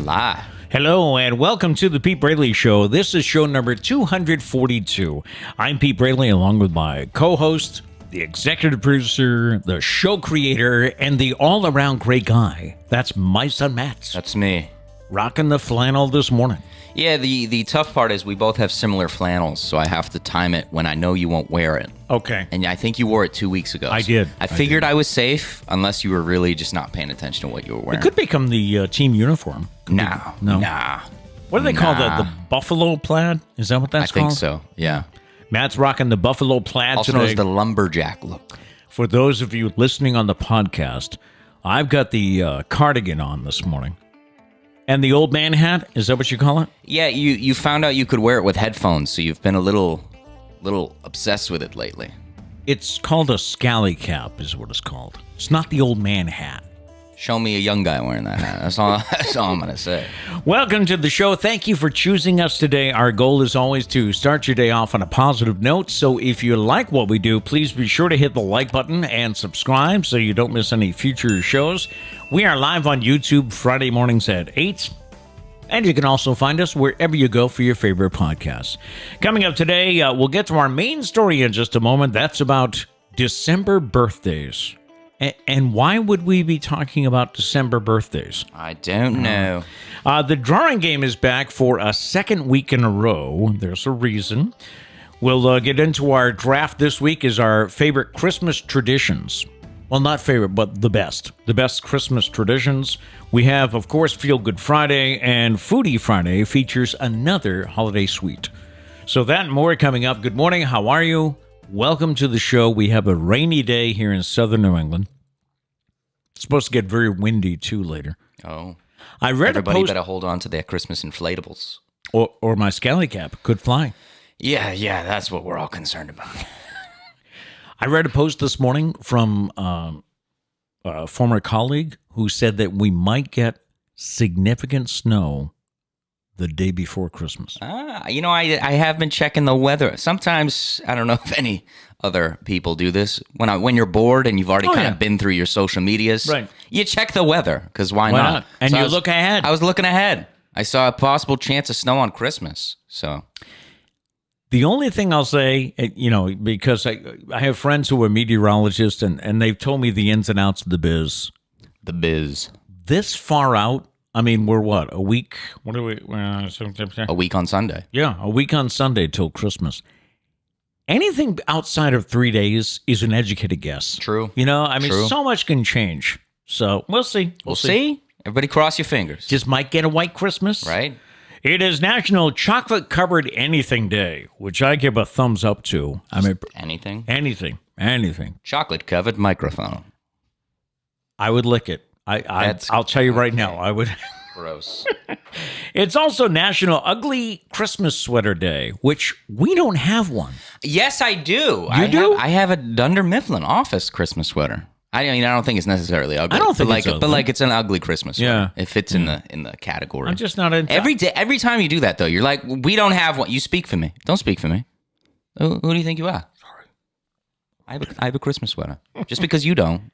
live. Hello and welcome to the Pete Braley Show. This is show number 242. I'm Pete Braley along with my co-host, the executive producer, the show creator, and the all-around great guy. That's my son, Matt. That's me. Rocking the flannel this morning. Yeah, the tough part is we both have similar flannels, so I have to time it when I know you won't wear it. Okay. And I think you wore it 2 weeks ago. I did. I figured I was safe unless you were really just not paying attention to what you were wearing. It could become the team uniform. No. What do they call that? The buffalo plaid? Is that what that's called? I think so, yeah. Matt's rocking the buffalo plaid Also today. known as the lumberjack look. For those of you listening on the podcast, I've got the cardigan on this morning. And the old man hat, is that what you call it? Yeah, you found out you could wear it with headphones, so you've been a little obsessed with it lately. It's called a scally cap, is what it's called. It's not the old man hat. Show me a young guy wearing that hat. That's all I'm going to say. Welcome to the show. Thank you for choosing us today. Our goal is always to start your day off on a positive note. So if you like what we do, please be sure to hit the like button and subscribe so you don't miss any future shows. We are live on YouTube Friday mornings at 8. And you can also find us wherever you go for your favorite podcasts. Coming up today, we'll get to our main story in just a moment. That's about December birthdays. And why would we be talking about December birthdays? I don't know. The drawing game is back for a second week in a row. There's a reason. We'll get into our draft this week is our favorite Christmas traditions. Well, not favorite, but the best. The best Christmas traditions. We have, of course, Feel Good Friday, and Foodie Friday features another holiday suite. So that and more coming up. Good morning. How are you? Welcome to the show. We have a rainy day here in southern New England. It's supposed to get very windy, too, later. Oh. I read Everybody a post... better hold on to their Christmas inflatables. Or my scally cap could fly. Yeah, that's what we're all concerned about. I read a post this morning from a former colleague who said that we might get significant snow the day before Christmas. I have been checking the weather. Sometimes, I don't know if any other people do this. When you're bored and you've already kind of been through your social medias, right. You check the weather, because why not? And so look ahead. I was looking ahead. I saw a possible chance of snow on Christmas, so... The only thing I'll say, because I have friends who are meteorologists, and they've told me the ins and outs of the biz. The biz. This far out, I mean, we're what, a week? What are we? A week on Sunday. Yeah, a week on Sunday till Christmas. Anything outside of 3 days is an educated guess. True. True. So much can change. So we'll see. We'll see. Everybody cross your fingers. Just might get a white Christmas. Right. It is National Chocolate Covered Anything Day, which I give a thumbs up to. Anything? Anything. Chocolate covered microphone. I would lick it. I'll tell you right now, I would. Gross. It's also National Ugly Christmas Sweater Day, which we don't have one. Yes, I do. You do? I have a Dunder Mifflin office Christmas sweater. I don't think it's necessarily ugly. I don't think it's ugly. But like it's an ugly Christmas sweater. Yeah. It fits in the category. I'm just not into every time you do that though, you're like, we don't have one. You speak for me. Don't speak for me. Who do you think you are? Sorry. I have a Christmas sweater. Just because you don't,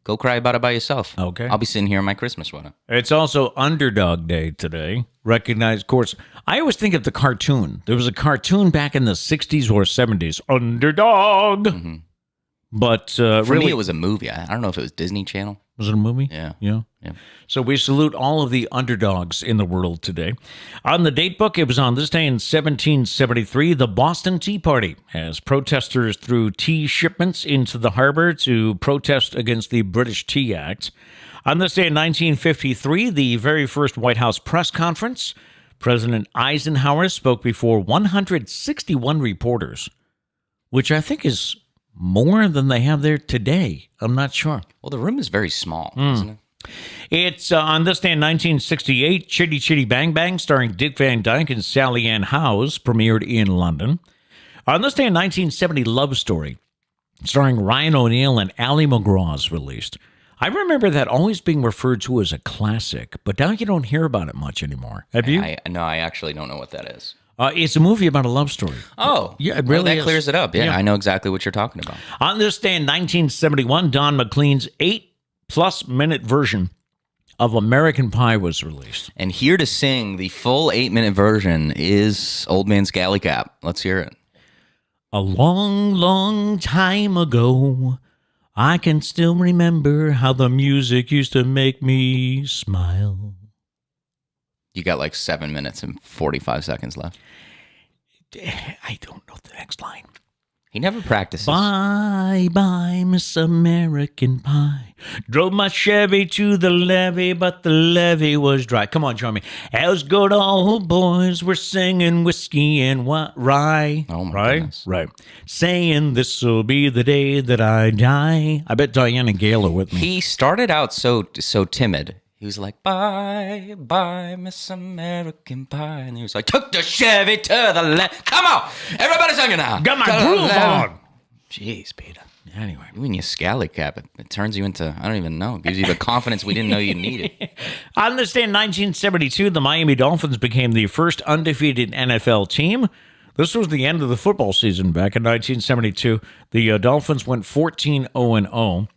go cry about it by yourself. Okay. I'll be sitting here in my Christmas sweater. It's also Underdog Day today. Recognized, of course. I always think of the cartoon. There was a cartoon back in the 60s or 70s. Underdog. Mm-hmm. But for really, me, it was a movie. I don't know if it was Disney Channel. Was it a movie? Yeah. So we salute all of the underdogs in the world today. On the date book, it was on this day in 1773, the Boston Tea Party, as protesters threw tea shipments into the harbor to protest against the British Tea Act. On this day in 1953, the very first White House press conference, President Eisenhower spoke before 161 reporters, which I think is more than they have there today. I'm not sure. Well, the room is very small, isn't it? It's on this day in 1968, Chitty Chitty Bang Bang, starring Dick Van Dyke and Sally Ann Howes, premiered in London. On this day in 1970, Love Story, starring Ryan O'Neal and Ali McGraw, is released. I remember that always being referred to as a classic, but now you don't hear about it much anymore. Have you? No, I actually don't know what that is. It's a movie about a love story. Oh, yeah, it really that clears it up. Yeah, I know exactly what you're talking about. On this day in 1971, Don McLean's 8+ minute version of American Pie was released. And here to sing the full 8-minute version is Old Man Scallywag. Let's hear it. A long, long time ago, I can still remember how the music used to make me smile. You got like 7 minutes and 45 seconds left. I don't know the next line. He never practices. Bye, bye, Miss American Pie. Drove my Chevy to the levee, but the levee was dry. Come on, join me. As good old boys were singing whiskey and rye. Oh, my goodness. Right. Saying this'll be the day that I die. I bet Diane and Gail are with me. He started out so timid. He was like, bye, bye, Miss American Pie. And he was like, took the Chevy to the left. Come on. Everybody singing now. Got my groove on. Jeez, Peter. Anyway. When you scallywag, it turns you into, I don't even know. It gives you the confidence we didn't know you needed. On this day in 1972, the Miami Dolphins became the first undefeated NFL team. This was the end of the football season back in 1972. The Dolphins went 14-0-0.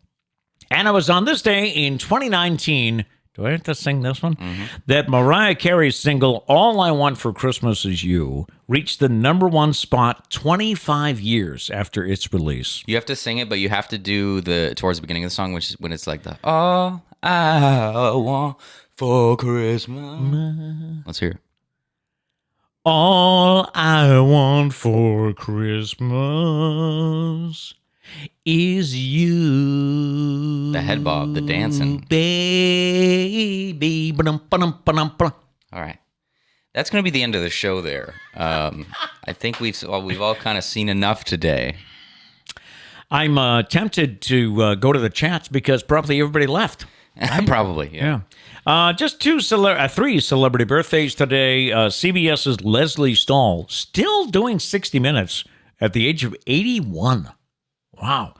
And it was on this day in 2019... Do I have to sing this one? Mm-hmm. That Mariah Carey's single, All I Want for Christmas Is You, reached the #1 spot 25 years after its release. You have to sing it, but you have to do towards the beginning of the song, which is when it's like the, All I Want for Christmas. Let's hear it. All I want for Christmas is you. The head bob, the dancing. Baby. Ba-dum. All right. That's going to be the end of the show there. I think we've all kind of seen enough today. I'm tempted to go to the chats because probably everybody left. Right? Probably, yeah. Just three celebrity birthdays today. CBS's Leslie Stahl, still doing 60 Minutes at the age of 81. Wow.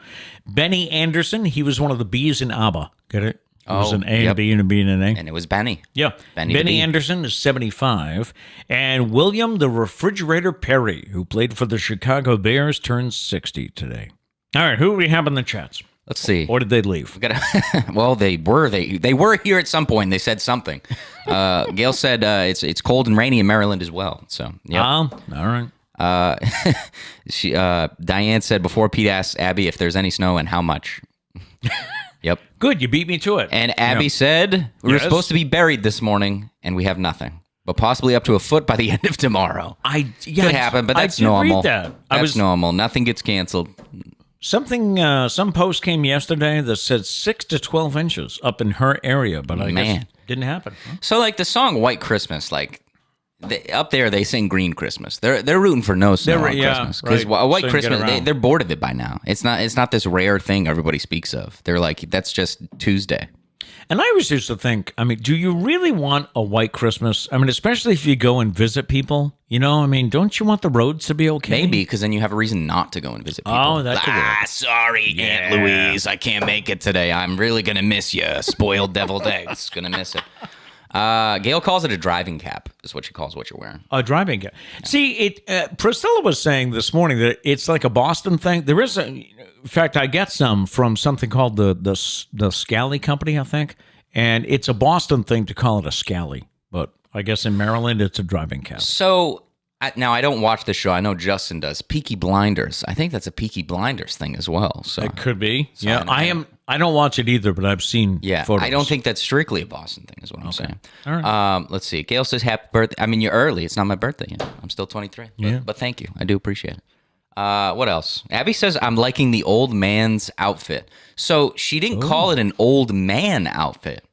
Benny Anderson, he was one of the B's in ABBA. Get it? It was an A and a B and a B and an A. And it was Benny. Yeah. Benny Anderson is 75. And William the Refrigerator Perry, who played for the Chicago Bears, turns 60 today. All right, who do we have in the chats? Let's see. Or did they leave? Well, they were here at some point. They said something. Gail said it's cold and rainy in Maryland as well. So, yeah. All right. Diane said before Pete asked Abby if there's any snow and how much. Yep. Good, you beat me to it. And Abby said we were supposed to be buried this morning and we have nothing, but possibly up to a foot by the end of tomorrow. Could happen, but that's normal. That's normal. Nothing gets canceled. Some post came yesterday that said 6 to 12 inches up in her area, but I guess it didn't happen. Huh? So, like the song "White Christmas," like. Up there, they sing "Green Christmas." They're rooting for no snow on Christmas because White Christmas. They're bored of it by now. It's not this rare thing everybody speaks of. They're like, that's just Tuesday. And I always used to think, I mean, do you really want a white Christmas? I mean, especially if you go and visit people. You know, I mean, don't you want the roads to be okay? Maybe because then you have a reason not to go and visit people. Oh, that could work. Sorry, Aunt Louise, I can't make it today. I'm really gonna miss you, spoiled deviled eggs. Gonna miss it. Gail calls it a driving cap, is what she calls what you're wearing. A driving cap. Yeah. See, Priscilla was saying this morning that it's like a Boston thing. There is in fact, I get some from something called the Scally Company, I think, and it's a Boston thing to call it a Scally, but I guess in Maryland it's a driving cap. So now I don't watch the show. I know Justin does. Peaky Blinders. I think that's a Peaky Blinders thing as well. So it could be. So yeah, I don't watch it either, but I've seen photos. I don't think that's strictly a Boston thing is what I'm saying. All right. Let's see. Gail says happy birthday. I mean, you're early. It's not my birthday yet. I'm still 23. Yeah. But thank you. I do appreciate it. What else? Abby says I'm liking the old man's outfit. So she didn't call it an old man outfit.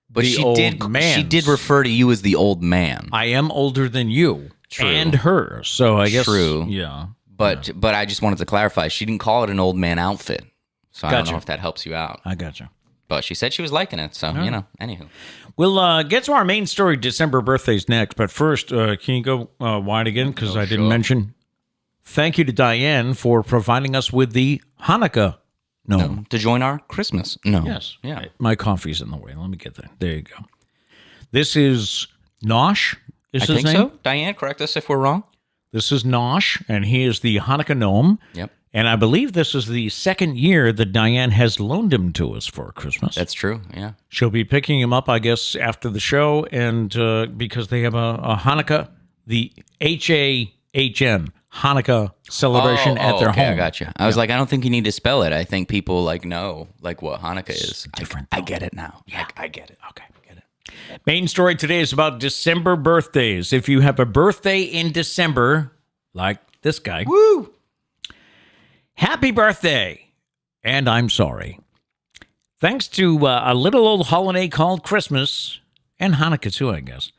But she did refer to you as the old man. I am older than you. True. And her. So I guess true. Yeah. But I just wanted to clarify. She didn't call it an old man outfit. So I don't know if that helps you out. I gotcha. But she said she was liking it. So, anywho. We'll get to our main story, December birthdays, next. But first, can you go wide again? Because I didn't mention. Thank you to Diane for providing us with the Hanukkah gnome. To join our Christmas gnome. Yes. Yeah. My coffee's in the way. Let me get that. There you go. This is Nosh. I think so. Diane, correct us if we're wrong. This is Nosh, and he is the Hanukkah gnome. Yep. And I believe this is the second year that Diane has loaned him to us for Christmas. That's true. Yeah. She'll be picking him up, I guess, after the show, and because they have a Hanukkah, the HAHN, Hanukkah celebration at their home. I got you. I was like, I don't think you need to spell it. I think people know what Hanukkah is. Different. I get it now. Yeah, I get it. Okay, get it. Main story today is about December birthdays. If you have a birthday in December, like this guy, Woo! happy birthday, and I'm sorry. Thanks to a little old holiday called Christmas, and Hanukkah too, I guess,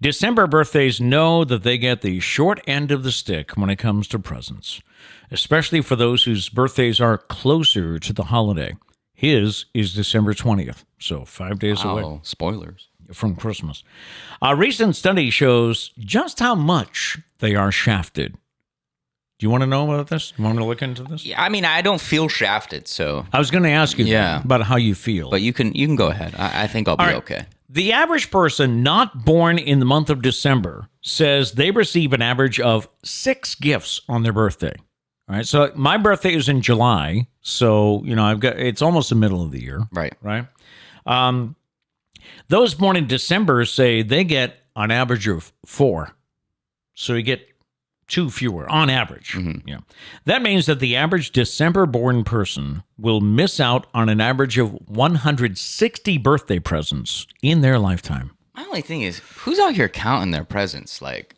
December birthdays know that they get the short end of the stick when it comes to presents, especially for those whose birthdays are closer to the holiday. His is December 20th, so 5 days away. Oh, spoilers. From Christmas. A recent study shows just how much they are shafted. Do you want to know about this? You want me to look into this? Yeah, I mean, I don't feel shafted, so. I was going to ask you about how you feel. But you can go ahead. I think I'll be okay. The average person not born in the month of December says they receive an average of 6 gifts on their birthday. All right. So my birthday is in July. So, it's almost the middle of the year. Right. Right. Those born in December say they get an average of 4. So you get 2 fewer on average. Mm-hmm. Yeah. That means that the average December born person will miss out on an average of 160 birthday presents in their lifetime. My only thing is, who's out here counting their presents? Like,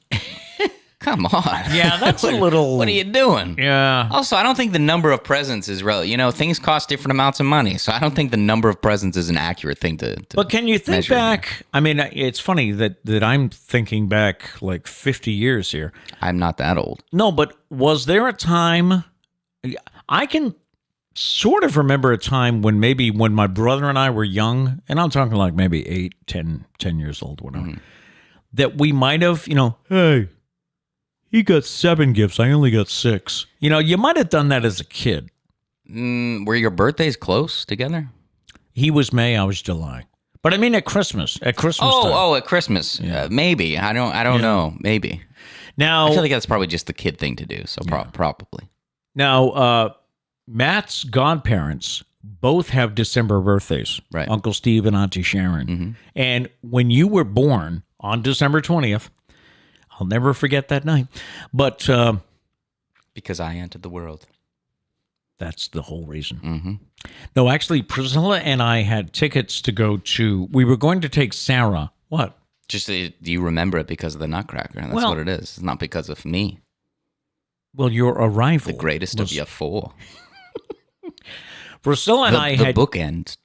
come on. Yeah, that's a little... What are you doing? Yeah. Also, I don't think the number of presents is relevant. Things cost different amounts of money, so I don't think the number of presents is an accurate thing to But can you think back? Here. I mean, it's funny that I'm thinking back like 50 years here. I'm not that old. No, but was there a time... I can sort of remember a time when my brother and I were young, and I'm talking like maybe 8, 10 years old, whatever, that we might have, hey... He got 7 gifts. I only got 6. You might have done that as a kid. Were your birthdays close together? He was May. I was July. But I mean at Christmas. At Christmas time. At Christmas. Yeah. Maybe. I don't know. Maybe. Now, I feel like that's probably just the kid thing to do. So probably. Now, Matt's godparents both have December birthdays. Right. Uncle Steve and Auntie Sharon. Mm-hmm. And when you were born on December 20th, I'll never forget that night. But because I entered the world. That's the whole reason. Mm-hmm. No, actually, Priscilla and I had tickets to go to... We were going to take Sarah. What? Just do you remember it because of the Nutcracker? That's what it is. It's not because of me. Well, your arrival... The greatest of you 4. Priscilla and I had... The bookend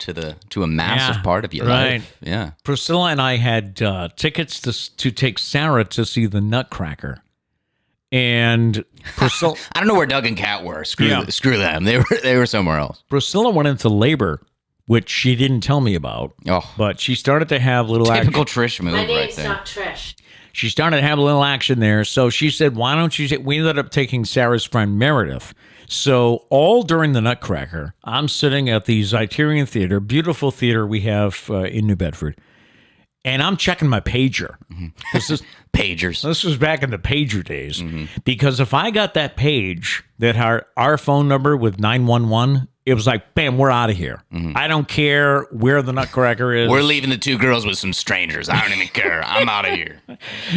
to a massive part of your life. Yeah. Priscilla and I had tickets to take Sarah to see the Nutcracker. And Priscilla... I don't know where Doug and Kat were. Screw them. They were somewhere else. Priscilla went into labor, which she didn't tell me about. Oh. But she started to have little... Typical Trish move My right there. My name's not Trish. She started to have a little action there. So she said, why don't you... We ended up taking Sarah's friend Meredith. So all during the Nutcracker, I'm sitting at the Zeiterion Theater, beautiful theater we have in New Bedford, and I'm checking my pager. Mm-hmm. This is pagers. This was back in the pager days, because if I got that page that our phone number with 911, it was like, bam, we're out of here. Mm-hmm. I don't care where the Nutcracker is. We're leaving the 2 girls with some strangers. I don't even care. I'm out of here.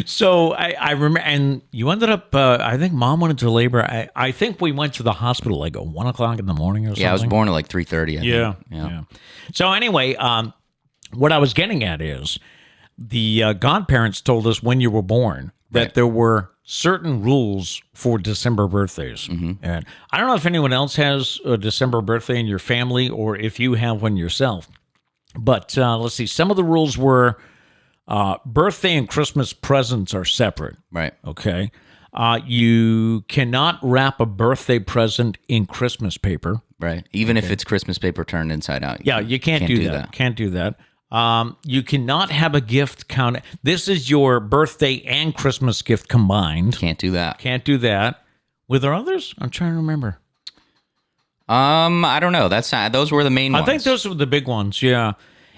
So I remember, and you ended up, I think Mom went into labor. I think we went to the hospital like at 1 o'clock in the morning or something. Yeah, I was born at like 3:30. Yeah. So anyway, what I was getting at is the godparents told us when you were born that there were certain rules for December birthdays. Mm-hmm. And I don't know if anyone else has a December birthday in your family or if you have one yourself. But let's see. Some of the rules were birthday and Christmas presents are separate. Right. Okay. You cannot wrap a birthday present in Christmas paper. Right. Even if it's Christmas paper turned inside out. You can't do that. Can't do that. You cannot have a gift count. This is your birthday and Christmas gift combined. Can't do that. Can't do that. Were there others? I'm trying to remember. I don't know. Those were the main ones. I think those were the big ones. Yeah.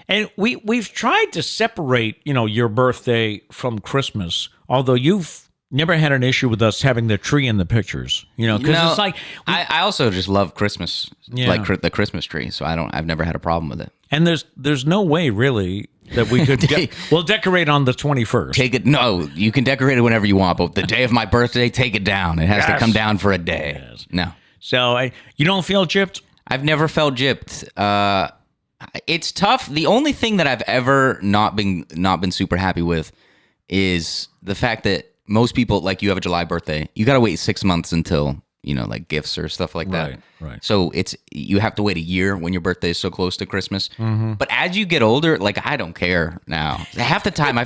And we've tried to separate, your birthday from Christmas. Although you've never had an issue with us having the tree in the pictures, because it's like, I also just love Christmas, like the Christmas tree. So I've never had a problem with it. and there's no way really that we could we'll decorate on the 21st. Take it. No, you can decorate it whenever you want, but the day of my birthday, take it down. It has to come down for a day. Yes. No. So you don't feel gypped? I've never felt gypped. It's tough. The only thing that I've ever not been super happy with is the fact that most people, like, you have a July birthday, you got to wait 6 months until, like gifts or stuff like that. Right. So you have to wait a year when your birthday is so close to Christmas. Mm-hmm. But as you get older, like, I don't care now. Half the time I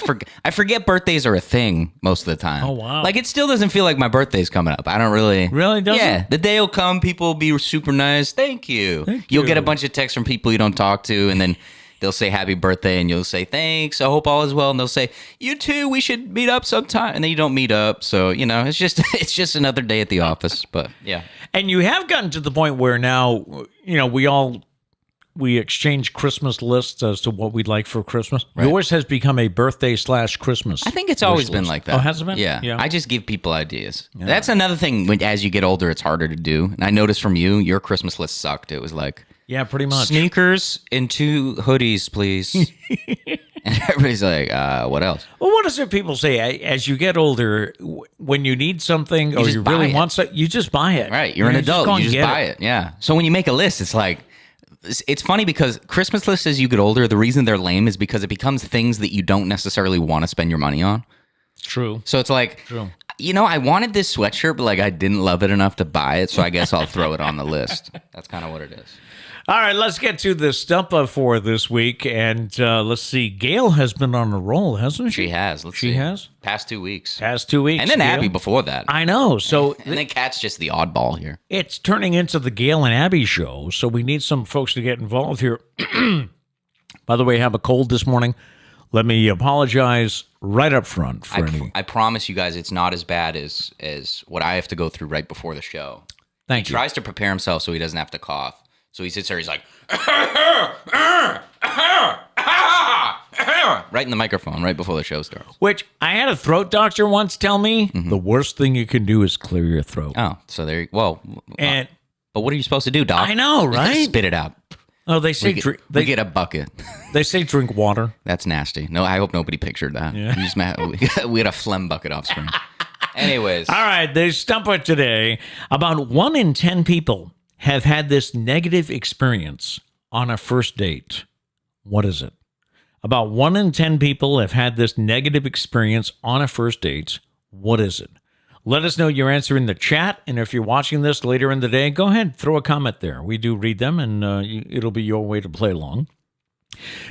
forget birthdays are a thing most of the time. Oh, wow. Like, it still doesn't feel like my birthday's coming up. I don't really. Really doesn't? Yeah. The day will come. People will be super nice. Thank you. You'll get a bunch of texts from people you don't talk to, and then they'll say happy birthday, and you'll say thanks. I hope all is well, and they'll say you too. We should meet up sometime, and then you don't meet up. So it's just another day at the office. But yeah, and you have gotten to the point where now we exchange Christmas lists as to what we'd like for Christmas. Right. Yours has become a birthday/Christmas. I think it's always been like that. Oh, has it been? Yeah. I just give people ideas. Yeah. That's another thing. As you get older, it's harder to do. And I noticed from you, your Christmas list sucked. It was like, yeah, pretty much. Sneakers and 2 hoodies, please. And everybody's like, what else? Well, what is it people say? As you get older, when you need something or you really want something, you just buy it. Right. You're an adult. You just buy it. Yeah. So when you make a list, it's like, it's funny because Christmas lists as you get older, the reason they're lame is because it becomes things that you don't necessarily want to spend your money on. True. So it's like, I wanted this sweatshirt, but like I didn't love it enough to buy it. So I guess I'll throw it on the list. That's kind of what it is. All right, let's get to the Stumpah for this week. And let's see. Gail has been on a roll, hasn't she? She has. She has? Past 2 weeks. Past 2 weeks. And then Gail. Abby before that. I know. So and then Kat's just the oddball here. It's turning into the Gail and Abby show. So we need some folks to get involved here. By the way, I have a cold this morning. Let me apologize right up front for I promise you guys it's not as bad as what I have to go through right before the show. Thank you. He tries to prepare himself so he doesn't have to cough. So he sits there, he's like, right in the microphone, right before the show starts. Which I had a throat doctor once tell me, the worst thing you can do is clear your throat. Oh, so there you go. And but what are you supposed to do, Doc? I know, right? Spit it out. Oh, they say we get a bucket. They say drink water. That's nasty. No, I hope nobody pictured that. Yeah. We had a phlegm bucket off screen. Anyways. All right, there's Stumpah today. About 1 in 10 people have had this negative experience on a first date. What is it? About 1 in 10 people have had this negative experience on a first date. What is it? Let us know your answer in the chat, and if you're watching this later in the day, go ahead, throw a comment there. We do read them, and it'll be your way to play along.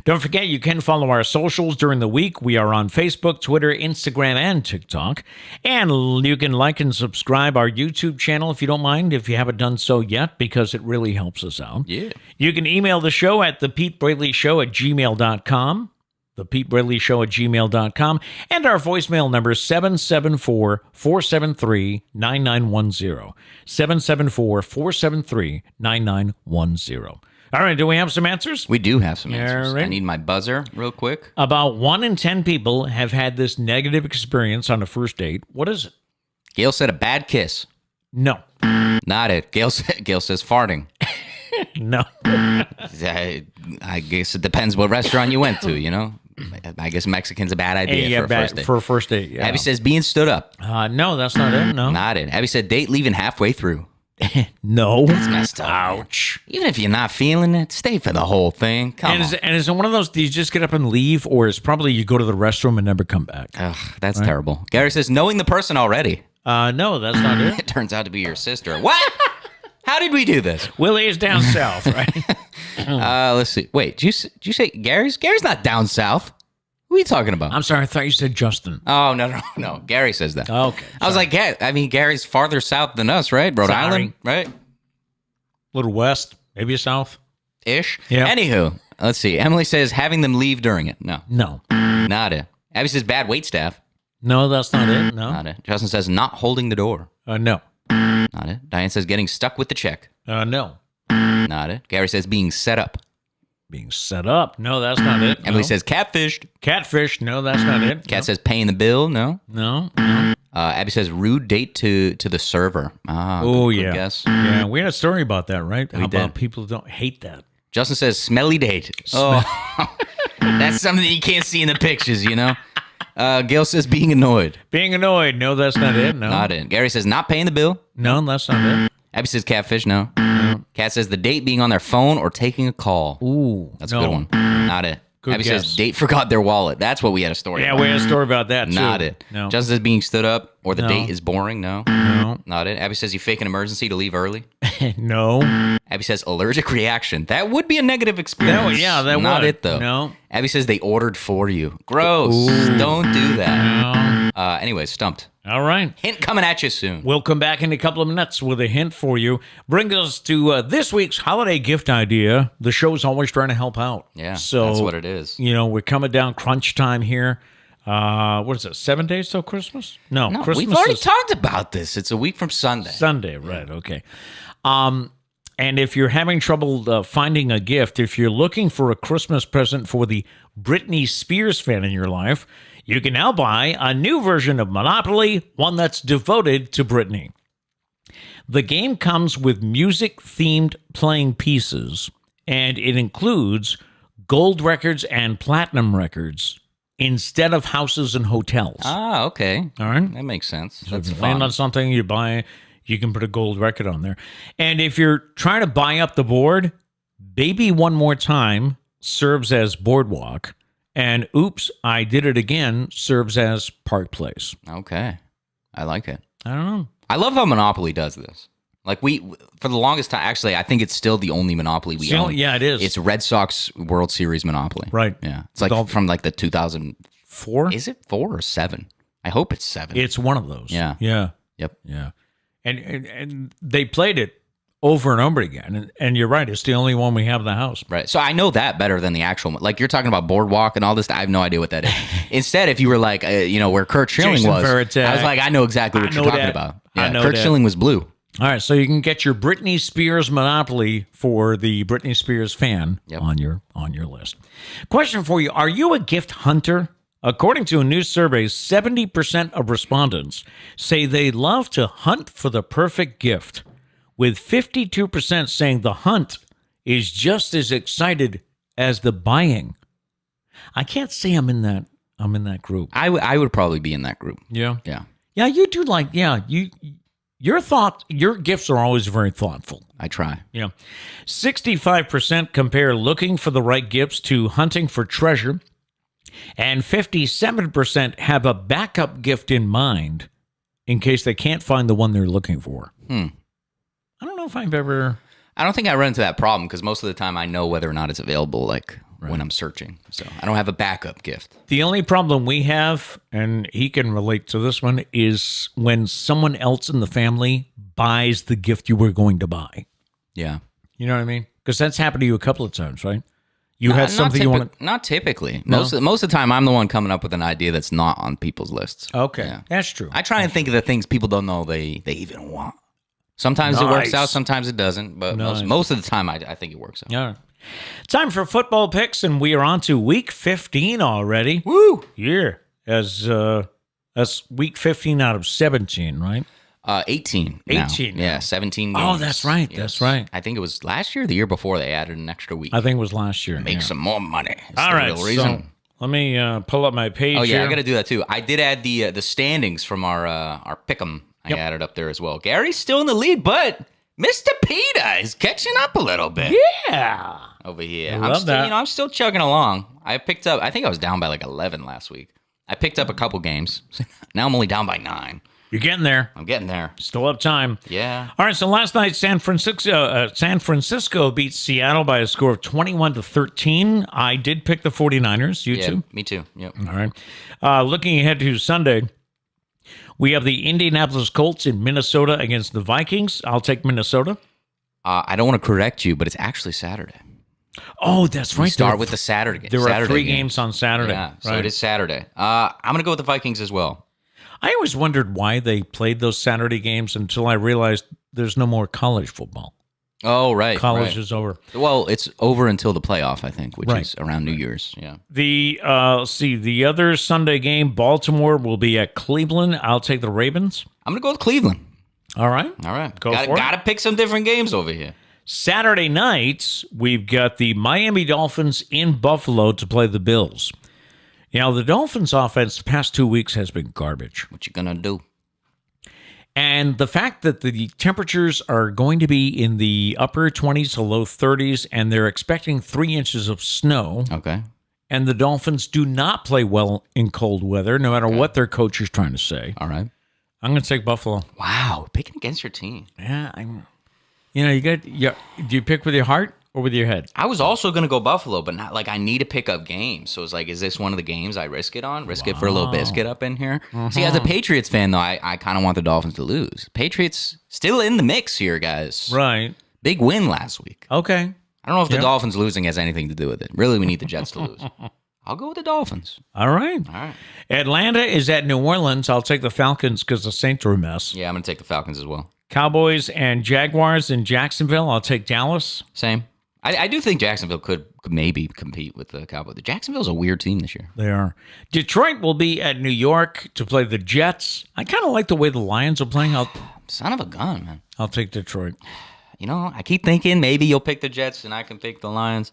Don't forget, you can follow our socials during the week. We are on Facebook, Twitter, Instagram, and TikTok. And you can like and subscribe our YouTube channel if you don't mind, if you haven't done so yet, because it really helps us out. Yeah. You can email the show at thepetebraleyshow@gmail.com. thepetebraleyshow@gmail.com. And our voicemail number is 774-473-9910. 774-473-9910. All right, do we have some answers? We do have some answers. Right. I need my buzzer real quick. About 1 in 10 people have had this negative experience on a first date. What is it? Gail said a bad kiss. No. Not it. Gail says farting. No. I guess it depends what restaurant you went to, I guess Mexican's a bad idea for a first date. For a first date, yeah. Abby says being stood up. No, that's not it. No. Not it. Abby said date leaving halfway through. No. That's messed up. Ouch. Even if you're not feeling it, stay for the whole thing. Come on. And is it one of those, do you just get up and leave, or is probably you go to the restroom and never come back? Ugh, that's terrible. Gary says knowing the person already. No, that's not it. It turns out to be your sister. What? How did we do this? Willie is down south, right? Let's see. Wait, did you say Gary's? Gary's not down south. What are you talking about? I'm sorry. I thought you said Justin. Oh, no. Gary says that. Okay. I was like, Gary's farther south than us, right? Rhode Island, right? A little west, maybe south. Ish. Yeah. Anywho, let's see. Emily says having them leave during it. No. No. Not it. Abby says bad wait staff. No, that's not it. No. Not it. Justin says not holding the door. No. Not it. Diane says getting stuck with the check. No. Not it. Gary says being set up. Being set up. No, that's not it. Emily says catfished. Catfish. No, that's not it. Kat says paying the bill. No. No. Abby says rude date to the server. Oh, good yeah. guess. Yeah, we had a story about that, right? How We did. about people don't hate that? Justin says smelly date. Oh, that's something that you can't see in the pictures, you know? Gail says being annoyed. Being annoyed. No, that's not it. No. Not it. Gary says not paying the bill. No, that's not it. Abby says catfish. No. Kat says the date being on their phone or taking a call. Ooh. That's a good one. Not it. Good Abby guess. says date forgot their wallet. That's what we had a story Yeah, about. we had a story about that, too. Not it. No. Justin says being stood up or the No. date is boring. No. No. Not it. Abby says you fake an emergency to leave early. No. Abby says allergic reaction. That would be a negative experience. That Not would. it, though. No. Abby says they ordered for you. Gross. Ooh. Don't do that. No. Anyways, stumped. All right. Hint coming at you soon. We'll come back in a couple of minutes with a hint for you. Brings us to this week's holiday gift idea. The show's always trying to help out. Yeah, so that's what it is. You know, we're coming down crunch time here. What is it? 7 days till Christmas? No, Christmas we've already is talked about this. It's a week from Sunday. Sunday, right? Okay. And if you're having trouble finding a gift, if you're looking for a Christmas present for the Britney Spears fan in your life, you can now buy a new version of Monopoly, one that's devoted to Britney. The game comes with music-themed playing pieces, and it includes gold records and platinum records instead of houses and hotels. Ah, okay. All right? That makes sense. So That's if you land fun. on something, you buy, you can put a gold record on there. And if you're trying to buy up the board, Baby One More Time serves as Boardwalk, and Oops, I Did It Again serves as Park Place. Okay. I like it. I don't know. I love how Monopoly does this. Like for the longest time, actually, I think it's still the only Monopoly we own. Yeah, it is. It's Red Sox World Series Monopoly. Right. Yeah. It's like from like the 2000. 4? Is it 4 or 7? I hope it's 7. It's one of those. Yeah. Yeah. Yep. Yeah. And they played it over and over again. And you're right. It's the only one we have in the house. Right. So I know that better than the actual one. Like you're talking about Boardwalk and all this. I have no idea what that is. Instead, if you were like, where Kurt Schilling Jason was, Veritek. I was like, I know exactly what I you're know talking that. about. I Yeah, know Kurt that. Schilling was blue. All right, so you can get your Britney Spears Monopoly for the Britney Spears fan on your list. Question for you: are you a gift hunter? According to a new survey, 70% of respondents say they love to hunt for the perfect gift, with 52% saying the hunt is just as excited as the buying. I can't say I'm in that group. I would probably be in that group. Yeah. Yeah. Yeah, you do like your gifts are always very thoughtful. I try. Yeah. 65% compare looking for the right gifts to hunting for treasure, and 57% have a backup gift in mind in case they can't find the one they're looking for. I don't know if I've ever... I don't think I run into that problem because most of the time I know whether or not it's available, like when I'm searching. So I don't have a backup gift. The only problem we have, and he can relate to this one, is when someone else in the family buys the gift you were going to buy. Yeah. You know what I mean? Because that's happened to you a couple of times, right? You had something you want to... Not typically. No? Most of the time, I'm the one coming up with an idea that's not on people's lists. Okay, Yeah. that's true. I try and think of the things people don't know they even want. Sometimes it works Nice. out, sometimes it doesn't. But Nice. most of the time, I think it works out. All right. Time for football picks, and we are on to week 15 already. Woo! Yeah. That's week 15 out of 17, right? 18. now. 18 now. Yeah, 17 Oh, games. that's right. That's right. I think it was last year or the year before they added an extra week. I think it was last year. Make yeah. some more money. It's All the right. real reason. So let me pull up my page Oh yeah, here. I got to do that too. I did add the standings from our pick'em. I added up there as well. Gary's still in the lead, but Mr. Peter is catching up a little bit Yeah. over here. I I'm love still, that. I'm still chugging along. I think I was down by like 11 last week. I picked up a couple games. Now I'm only down by 9. You're getting there. I'm getting there. Still have time. Yeah. All right, so last night San Francisco beat Seattle by a score of 21-13. I did pick the 49ers. You Yeah, too? me too. Yep. All right. Looking ahead to Sunday, we have the Indianapolis Colts in Minnesota against the Vikings. I'll take Minnesota. I don't want to correct you, but it's actually Saturday. Oh, that's right. Start with the Saturday. There Saturday are 3 game. games on Saturday. Yeah, so right. it is Saturday. I'm going to go with the Vikings as well. I always wondered why they played those Saturday games until I realized there's no more college football. Oh, right. College right. is over. Well, it's over until the playoff, I think, which Right. is around New Year's. Yeah. The let's see, the other Sunday game, Baltimore will be at Cleveland. I'll take the Ravens. I'm going to go with Cleveland. All right. All right. Go for it. Got to pick some different games over here. Saturday nights, we've got the Miami Dolphins in Buffalo to play the Bills. Now, the Dolphins' offense the past 2 weeks has been garbage. What you going to do? And the fact that the temperatures are going to be in the upper 20s to low 30s, and they're expecting 3 inches of snow, Okay. and the Dolphins do not play well in cold weather, no matter what their coach is trying to say. All right. I'm going to take Buffalo. Wow. Picking against your team. Yeah, do you pick with your heart or with your head? I was also going to go Buffalo, but not like I need to pick up games. So it's like, is this one of the games I risk it on? Risk it for a little biscuit up in here? See, as a Patriots fan, though, I kind of want the Dolphins to lose. Patriots still in the mix here, guys. Right. Big win last week. Okay. I don't know if the Dolphins losing has anything to do with it. Really, we need the Jets to lose. I'll go with the Dolphins. All right. All right. Atlanta is at New Orleans. I'll take the Falcons because the Saints are a mess. Yeah, I'm going to take the Falcons as well. Cowboys and Jaguars in Jacksonville. I'll take Dallas. Same. I do think Jacksonville could maybe compete with the Cowboys. Jacksonville's a weird team this year. They are. Detroit will be at New York to play the Jets. I kind of like the way the Lions are playing. Son of a gun, man. I'll take Detroit. You know, I keep thinking maybe you'll pick the Jets and I can pick the Lions.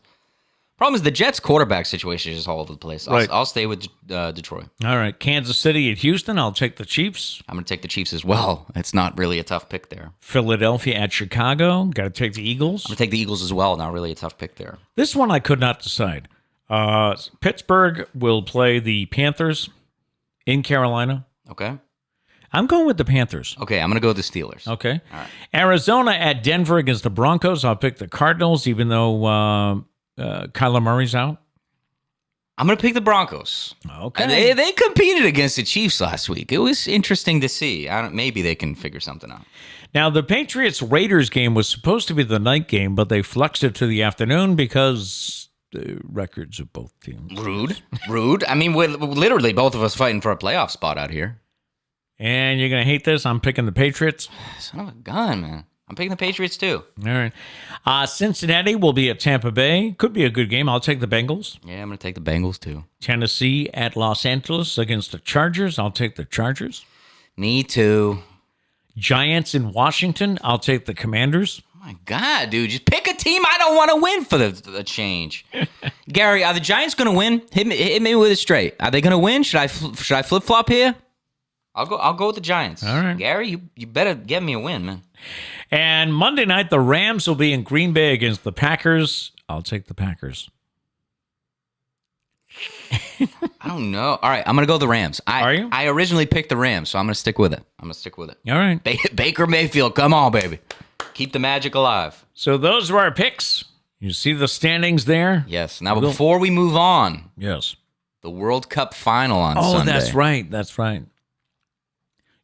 Problem is the Jets' quarterback situation is just all over the place. Right. I'll stay with Detroit. All right. Kansas City at Houston. I'll take the Chiefs. I'm going to take the Chiefs as well. It's not really a tough pick there. Philadelphia at Chicago. Got to take the Eagles. I'm going to take the Eagles as well. Not really a tough pick there. This one I could not decide. Pittsburgh will play the Panthers in Carolina. Okay. I'm going with the Panthers. Okay, I'm going to go with the Steelers. Okay. All right. Arizona at Denver against the Broncos. I'll pick the Cardinals, even though Kyler Murray's out. I'm going to pick the Broncos. Okay. They competed against the Chiefs last week. It was interesting to see. Maybe they can figure something out. Now, the Patriots-Raiders game was supposed to be the night game, but they flexed it to the afternoon because the records of both teams. Rude. I mean, we're literally both of us fighting for a playoff spot out here. And you're going to hate this. I'm picking the Patriots. Son of a gun, man. I'm picking the Patriots, too. All right. Cincinnati will be at Tampa Bay. Could be a good game. I'll take the Bengals. Yeah, I'm going to take the Bengals, too. Tennessee at Los Angeles against the Chargers. I'll take the Chargers. Me, too. Giants in Washington. I'll take the Commanders. Oh, my God, dude. Just pick a team I don't want to win for the change. Gary, are the Giants going to win? Hit me with it straight. Are they going to win? Should I flip-flop here? I'll go with the Giants. All right. Gary, you better get me a win, man. And Monday night, the Rams will be in Green Bay against the Packers. I'll take the Packers. I don't know. All right, I'm going to go the Rams. Are you? I originally picked the Rams, so I'm going to stick with it. All right. Baker Mayfield, come on, baby. Keep the magic alive. So those are our picks. You see the standings there? Yes. Now, before we move on, Yes. the World Cup final on Sunday. That's right.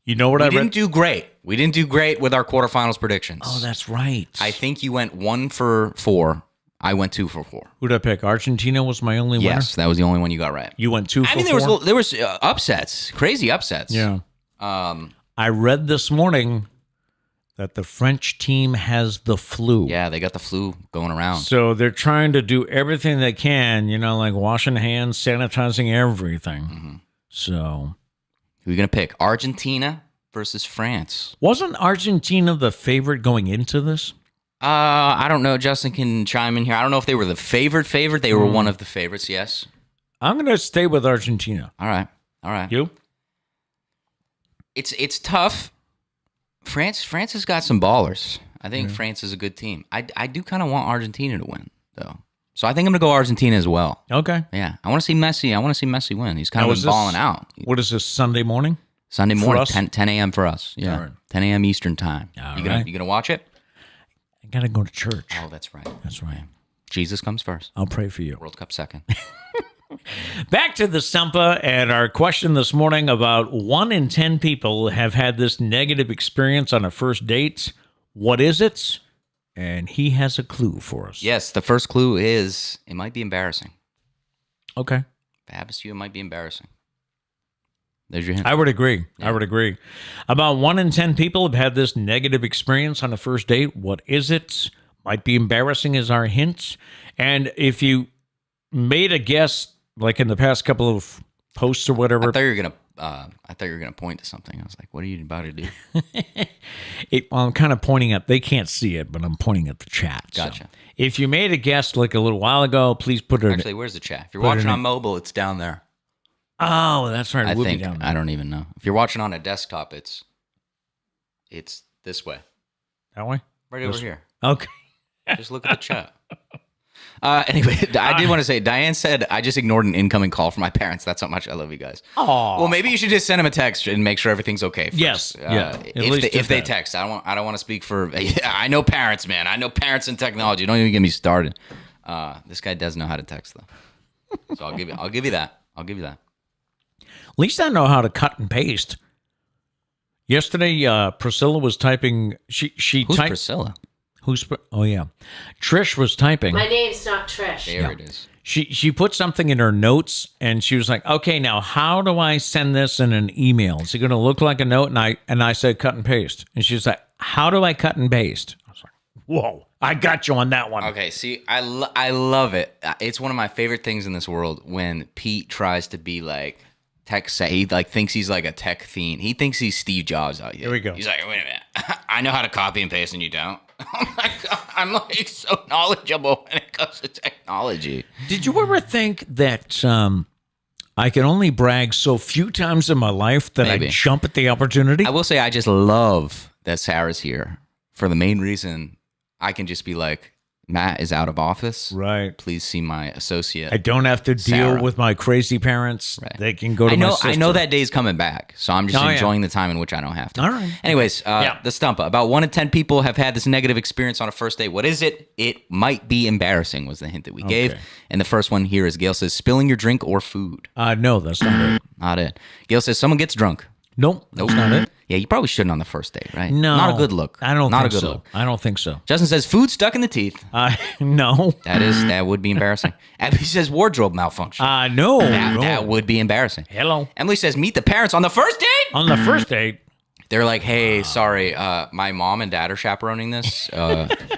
You know what We didn't do great. We didn't do great with our quarterfinals predictions. Oh, that's right. I think you went 1 for 4. I went 2 for 4. Who'd I pick? Argentina was my only winner? Yes, that was the only one you got right. You went 2 for 4? I mean, there was upsets, crazy upsets. Yeah. I read this morning that the French team has the flu. Yeah, they got the flu going around. So they're trying to do everything they can, like washing hands, sanitizing everything. Mm-hmm. So who are you going to pick? Argentina versus France. wasn't Argentina the favorite going into this? I don't know. Justin can chime in here. I don't know if they were the favorite. They were one of the favorites, yes. I'm going to stay with Argentina. All right. You? It's tough. France has got some ballers. I think France is a good team. I do kind of want Argentina to win, though. So I think I'm going to go Argentina as well. Okay. Yeah. I want to see Messi. I want to see Messi win. He's kind of been balling out. What is this, Sunday morning? Sunday For morning, us? 10 a.m. for us. Yeah. All right. 10 a.m. Eastern time. All You right. gonna watch it? I got to go to church. Oh, that's right. That's right. Jesus comes first. I'll pray for you. World Cup second. Back to the Stumpah and our question this morning about 1 in 10 people have had this negative experience on a first date. What is it? And he has a clue for us. Yes, the first clue is it might be embarrassing. Okay. If it happens to you, it might be embarrassing. There's your hint. I would agree. Yeah. I would agree. About 1 in 10 people have had this negative experience on a first date. What is it? might be embarrassing as our hints. And if you made a guess, like in the past couple of posts or whatever. I thought you were gonna point to something. I was like, "What are you about to do?" Well, I'm kind of pointing at. They can't see it, but I'm pointing at the chat. Gotcha. So if you made a guess like a little while ago, please put it. Actually, where's the chat? If you're watching on mobile, it's down there. Oh, that's right. I We'll be think down there. I don't even know. If you're watching on a desktop, it's this way, That way. right over here. Okay. Just look at the chat. Anyway, I did want to say, Diane said, I just ignored an incoming call from my parents. That's how much I love you guys. Oh. Well, maybe you should just send them a text and make sure everything's okay first. Yes. Yeah. If they text, I don't want to speak for. Yeah, I know parents, man. I know parents in technology. Don't even get me started. This guy does know how to text though, so I'll give you that. I'll give you that. At least I know how to cut and paste. Yesterday, Priscilla was typing. She Who's typed. Priscilla? Oh yeah, Trish was typing. My name's not Trish. There it is. She put something in her notes, and she was like, "Okay, now how do I send this in an email? Is it going to look like a note?" And I said, "Cut and paste." And she was like, "How do I cut and paste?" I was like, "Whoa, I got you on that one." Okay, see, I love it. It's one of my favorite things in this world when Pete tries to be like tech. He like thinks he's like a tech fiend. He thinks he's Steve Jobs out here. Here we go. He's like, wait a minute, I know how to copy and paste, and you don't. Oh my god, I'm like so knowledgeable when it comes to technology. Did you ever think that I can only brag so few times in my life that Maybe. I jump at the opportunity? I will say I just love that Sarah's here for the main reason I can just be like, Matt is out of office. Right. Please see my associate. I don't have to deal Sarah. with my crazy parents. Right. They can go to I know, my sister. I know that day's coming back, so I'm just Oh, yeah. enjoying the time in which I don't have to. All right. Anyways, Yeah. the Stumpah. About 1 in 10 people have had this negative experience on a first date. What is it? It might be embarrassing was the hint that we gave. And the first one here is Gail says, spilling your drink or food. No, that's not it. Not it. Gail says, someone gets drunk. Nope, that's not it. Yeah, you probably shouldn't on the first date, right? No. Not a good look. I don't Not think a good so. look. I don't think so. Justin says, food stuck in the teeth. No. That would be embarrassing. Abby says, wardrobe malfunction. No. That would be embarrassing. Hello. Emily says, meet the parents on the first date. On the first date. They're like, hey, sorry, my mom and dad are chaperoning this.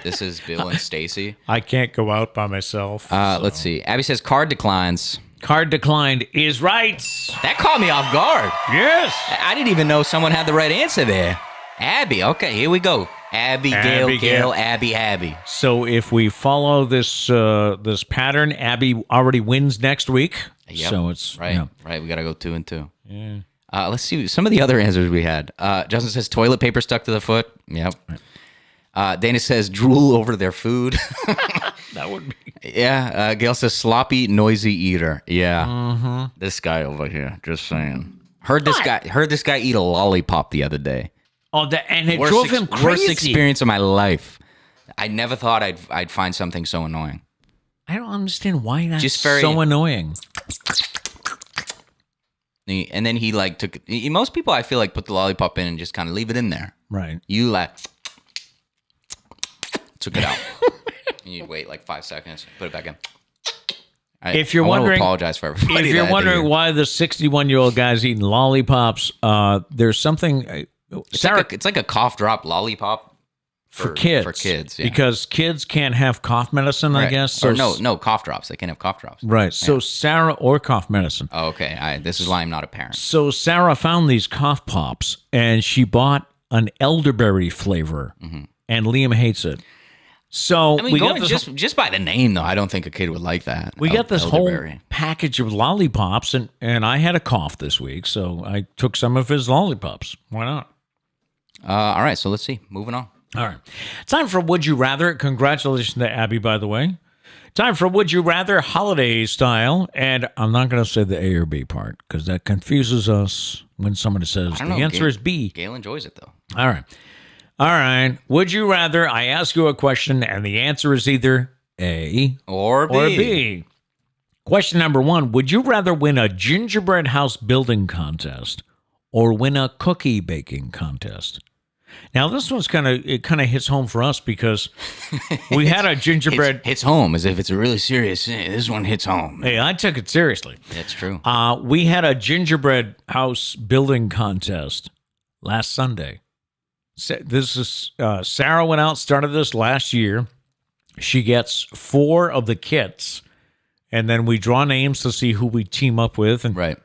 This is Bill and Stacy. I can't go out by myself. Let's see. Abby says card declines. Card declined is right. That caught me off guard. Yes. I didn't even know someone had the right answer there. Abby. Okay, here we go. Abby, Gail, Abby. So if we follow this this pattern, Abby already wins next week. Yep. So it's Right. yeah. Right. We got to go 2 and 2. Yeah. Let's see some of the other answers we had. Justin says toilet paper stuck to the foot. Yep. Dana says drool over their food. That would be. Yeah. Gail says sloppy, noisy eater. Yeah. This guy over here. Just saying. Heard this guy eat a lollipop the other day. Oh, and it drove him crazy. Worst experience of my life. I never thought I'd find something so annoying. I don't understand why that's Just very- so annoying. And then he like took. Most people I feel like put the lollipop in and just kind of leave it in there. Right. You like took it out. And you'd wait like 5 seconds, put it back in. If you're I want to wondering- apologize for everybody. If you're wondering why the 61-year-old guy's eating lollipops, there's something. Sarah, it's like a cough drop lollipop for kids. For kids, yeah. Because kids can't have cough medicine, I Right. guess. Or no cough drops. They can't have cough drops. Right. So Sarah or cough medicine. Oh, okay. This is why I'm not a parent. So Sarah found these cough pops and she bought an elderberry flavor, and Liam hates it. So I mean, we got this just by the name, though, I don't think a kid would like that. we got this whole elderberry. package of lollipops, and I had a cough this week, so I took some of his lollipops. Why not? All right, so let's see. Moving on. All right. Time for Would You Rather. Congratulations to Abby, by the way. Time for Would You Rather holiday style. And I'm not going to say the A or B part because that confuses us when somebody says the answer is B. Gail enjoys it, though. All right. All right. Would you rather I ask you a question and the answer is either A Or B. or B? Question number 1. Would you rather win a gingerbread house building contest or win a cookie baking contest? Now, this one's kind of hits home for us because we had a gingerbread. Hits home as if it's a really serious thing. This one hits home. Hey, I took it seriously. That's true. We had a gingerbread house building contest last Sunday. This is Sarah went out, started this last year. she gets 4 of the kits, and then we draw names to see who we team up with. And Right.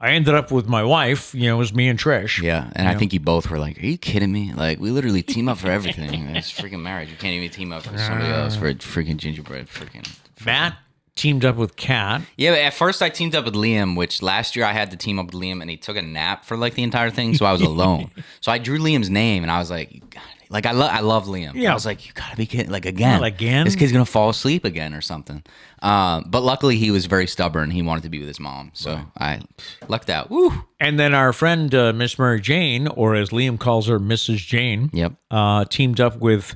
I ended up with my wife. It was me and Trish. Yeah, and I think you both were like, "Are you kidding me? Like, we literally team up for everything. It's freaking marriage. You can't even team up for somebody else for a freaking gingerbread. Freaking Matt teamed up with Kat. Yeah, but at first I teamed up with Liam, which last year I had to team up with Liam, and he took a nap for like the entire thing, so I was alone. So I drew Liam's name, and I was like, "You got it." Like I love Liam. Yeah. I was like, "You gotta be kidding! Like again, Again? This kid's gonna fall asleep again or something." But luckily he was very stubborn. He wanted to be with his mom, so I lucked out. Woo! And then our friend Miss Mary Jane, or as Liam calls her, Mrs. Jane, Yep. teamed up with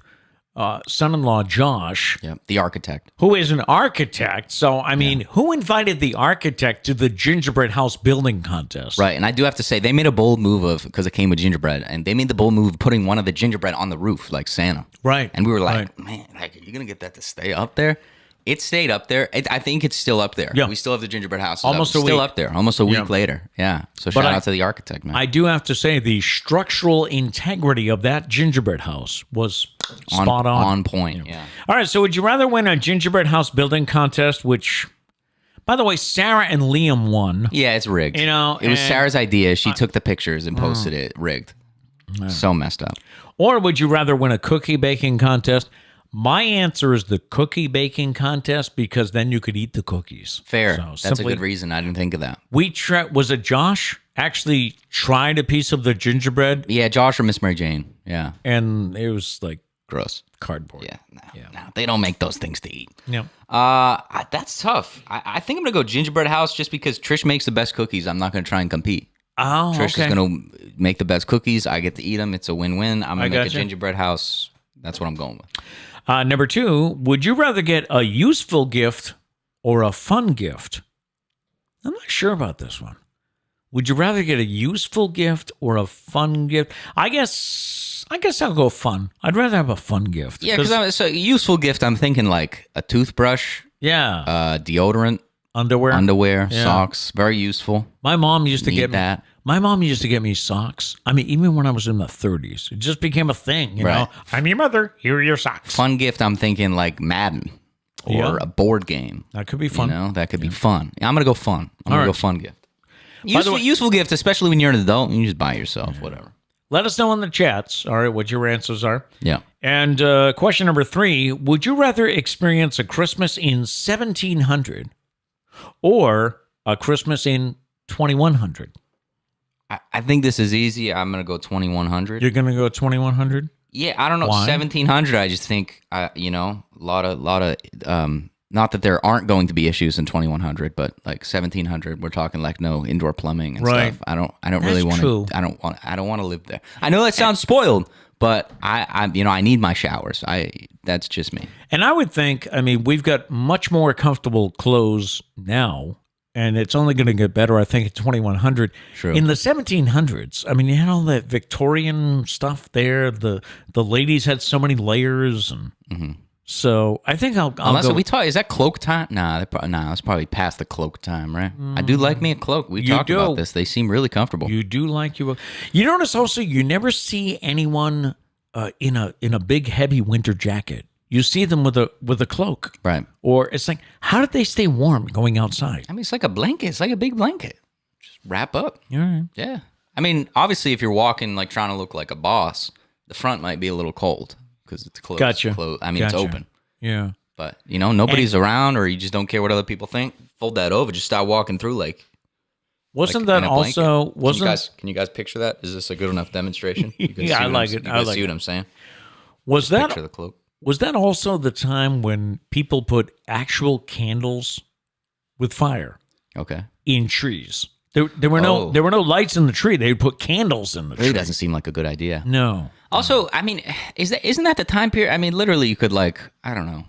son-in-law Josh, Yep. The architect. who is an architect. So, I mean, who invited the architect to the gingerbread house building contest? Right, and I do have to say they made a bold move because it came with gingerbread, and they made the bold move of putting one of the gingerbread on the roof like Santa. Right. And we were like, Right. man, like, are you gonna get that to stay up there? It stayed up there. I think it's still up there. Yeah. We still have the gingerbread house. Almost a still week. up there. Almost a week Yeah. later. Yeah. So But shout out to the architect, man. I do have to say the structural integrity of that gingerbread house was spot on. On point. Yeah. All right, so would you rather win a gingerbread house building contest, which, by the way, Sarah and Liam won? Yeah, it's rigged. You know, it was and- Sarah's idea. She took the pictures and posted it rigged. So messed up. Or would you rather win a cookie baking contest? My answer is the cookie baking contest because then you could eat the cookies. Fair. So That's a simply- good reason. I didn't think of that. Was it Josh actually tried a piece of the gingerbread Yeah, Josh or Miss Mary Jane. Yeah. and it was like Gross. cardboard. Yeah. No, they don't make those things to eat. Yeah. That's tough. I think I'm gonna go gingerbread house just because Trish makes the best cookies. I'm not gonna try and compete. Oh, Trish okay. is gonna make the best cookies. I get to eat them. It's a win-win. I'm gonna make a gotcha. gingerbread house. That's what I'm going with. Number 2, would you rather get a useful gift or a fun gift? I'm not sure about this one. Would you rather get a useful gift or a fun gift? I guess I'll go fun. I'd rather have a fun gift. Yeah, because so useful gift. I'm thinking like a toothbrush, yeah, deodorant, underwear, Yeah. socks. Very useful. My mom used to Need get that. My mom used to get me socks. I mean, even when I was in my 30s, it just became a thing. You Right. know, I'm your mother. Here are your socks. Fun gift. I'm thinking like Madden or Yeah. a board game. That could be fun. You know, that could be fun. I'm gonna go fun. I'm gonna right. go fun gift. By the way- Useful gift, especially when you're an adult. You just buy it yourself, whatever. Let us know in the chats. All right, what your answers are. Yeah. And question number 3, would you rather experience a Christmas in 1700 or a Christmas in 2100? I think this is easy. I'm gonna go 2100. You're going to go 2100? Yeah, I don't know. Why? 1700. I just think, a lot of. Not that there aren't going to be issues in 2100, but like 1700, we're talking like no indoor plumbing and Right. stuff. I don't That's really want true. to. I don't want to live there. I know that sounds spoiled, but I need my showers. That's just me. And I would think, I mean, we've got much more comfortable clothes now, and it's only going to get better, I think, at 2100. True. In the 1700s, I mean, you had all that Victorian stuff there. The ladies had so many layers, and so I think I'll Unless go. we talk, is that cloak time? Nah, it's probably past the cloak time, right? I do like me a cloak. We You talked do. about this. They seem really comfortable. You do like you. You notice also you never see anyone in a big heavy winter jacket. You see them with a cloak, Right. or it's like, how did they stay warm going outside? I mean, it's like a blanket. It's like a big blanket. Just wrap up. All right. Yeah. I mean, obviously, if you're walking like trying to look like a boss, the front might be a little cold because it's closed. Gotcha. I mean, it's Gotcha. open. Yeah. But, nobody's around or you just don't care what other people think. Fold that over. Just start walking through like Wasn't like in that a blanket. also wasn't Can you guys picture that? Is this a good enough demonstration? You can Yeah, see I what like I'm- it. You I guys like see it. what I'm saying? was that Picture the cloak. was that also the time when people put actual candles with fire Okay. in trees? There were no lights in the tree. They would put candles in the tree. Really doesn't seem like a good idea. No. Also, I mean, isn't that the time period? I mean, literally, you could like, I don't know,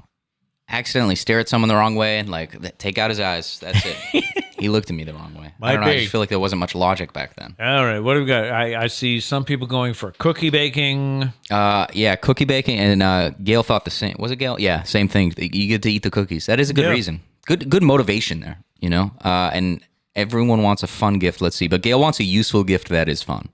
accidentally stare at someone the wrong way and like take out his eyes. That's it. He looked at me the wrong way. I don't know. I be. just feel like there wasn't much logic back then. All right, what do we got? I see some people going for cookie baking. Yeah, cookie baking, and Gail thought the same. Was it Gail? Yeah, same thing. You get to eat the cookies. That is a good Yeah. reason. Good motivation there. And everyone wants a fun gift. Let's see, but Gail wants a useful gift that is fun.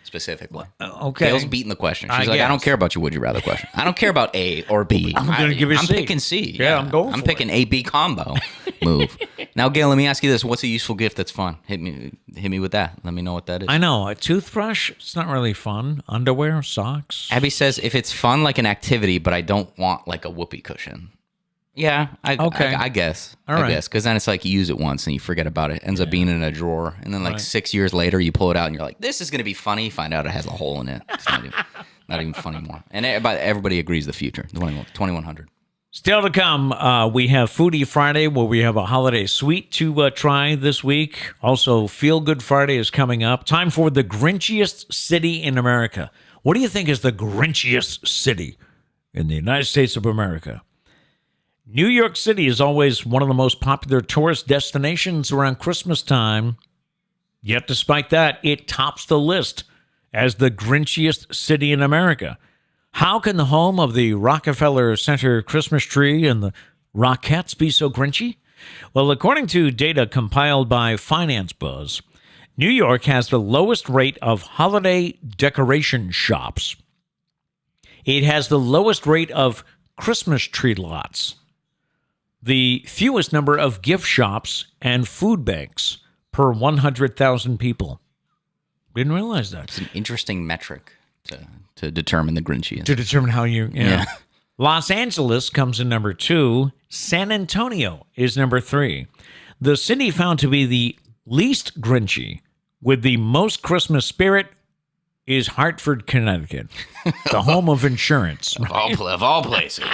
specifically. Okay. Gail's beating the question. She's I like, I don't guess. care about your would you rather question. I don't care about A or B. I'm going to give you I'm C. picking C. Yeah, I'm going I'm for picking it. A-B combo move. Now, Gail, let me ask you this. What's a useful gift that's fun? Hit me with that. Let me know what that is. I know. A toothbrush, it's not really fun. Underwear, socks. Abby says, if it's fun like an activity, but I don't want like a whoopee cushion. Yeah, Okay. I guess. All right. I guess. Because then it's like you use it once and you forget about it. Ends up being in a drawer. And then like Right. 6 years later, you pull it out and you're like, this is going to be funny. You find out it has a hole in it. It's not even funny more. And everybody agrees the future. 2100. Still to come, we have Foodie Friday, where we have a holiday sweet to try this week. Also, Feel Good Friday is coming up. Time for the Grinchiest city in America. What do you think is the Grinchiest city in the United States of America? New York City is always one of the most popular tourist destinations around Christmas time. Yet, despite that, it tops the list as the Grinchiest city in America. How can the home of the Rockefeller Center Christmas tree and the Rockettes be so Grinchy? Well, according to data compiled by Finance Buzz, New York has the lowest rate of holiday decoration shops. It has the lowest rate of Christmas tree lots, the fewest number of gift shops and food banks per 100,000 people. Didn't realize that. It's an interesting metric to determine the Grinchiest. To determine how you... Yeah. Los Angeles comes in number 2. San Antonio is number 3. The city found to be the least Grinchy with the most Christmas spirit is Hartford, Connecticut, the home of insurance. Of all places.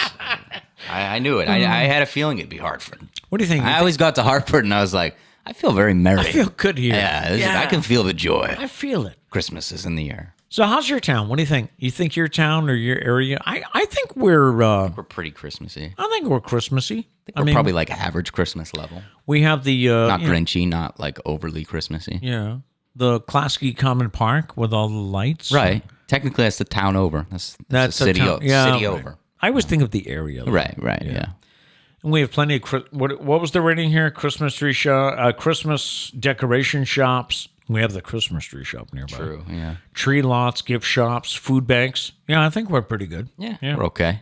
I knew it. I had a feeling it'd be Hartford. What do you think? I always got to Hartford and I was like, I feel very merry. I feel good here. I can feel the joy. I feel it. Christmas is in the air. So how's your town? What do you think? You think your town or your area? I think we're... We're pretty Christmassy. I think we're Christmassy. We're probably like average Christmas level. We have the... Not Grinchy, not like overly Christmassy. Yeah. The Klasky Common Park with all the lights. Right. Technically, that's the town over. That's the city, city over. I always think of the area. Right, yeah. And we have plenty of... What was the rating here? Christmas tree shop, Christmas decoration shops. We have the Christmas tree shop nearby. True, yeah. Tree lots, gift shops, food banks. Yeah, I think we're pretty good. Yeah, we're okay.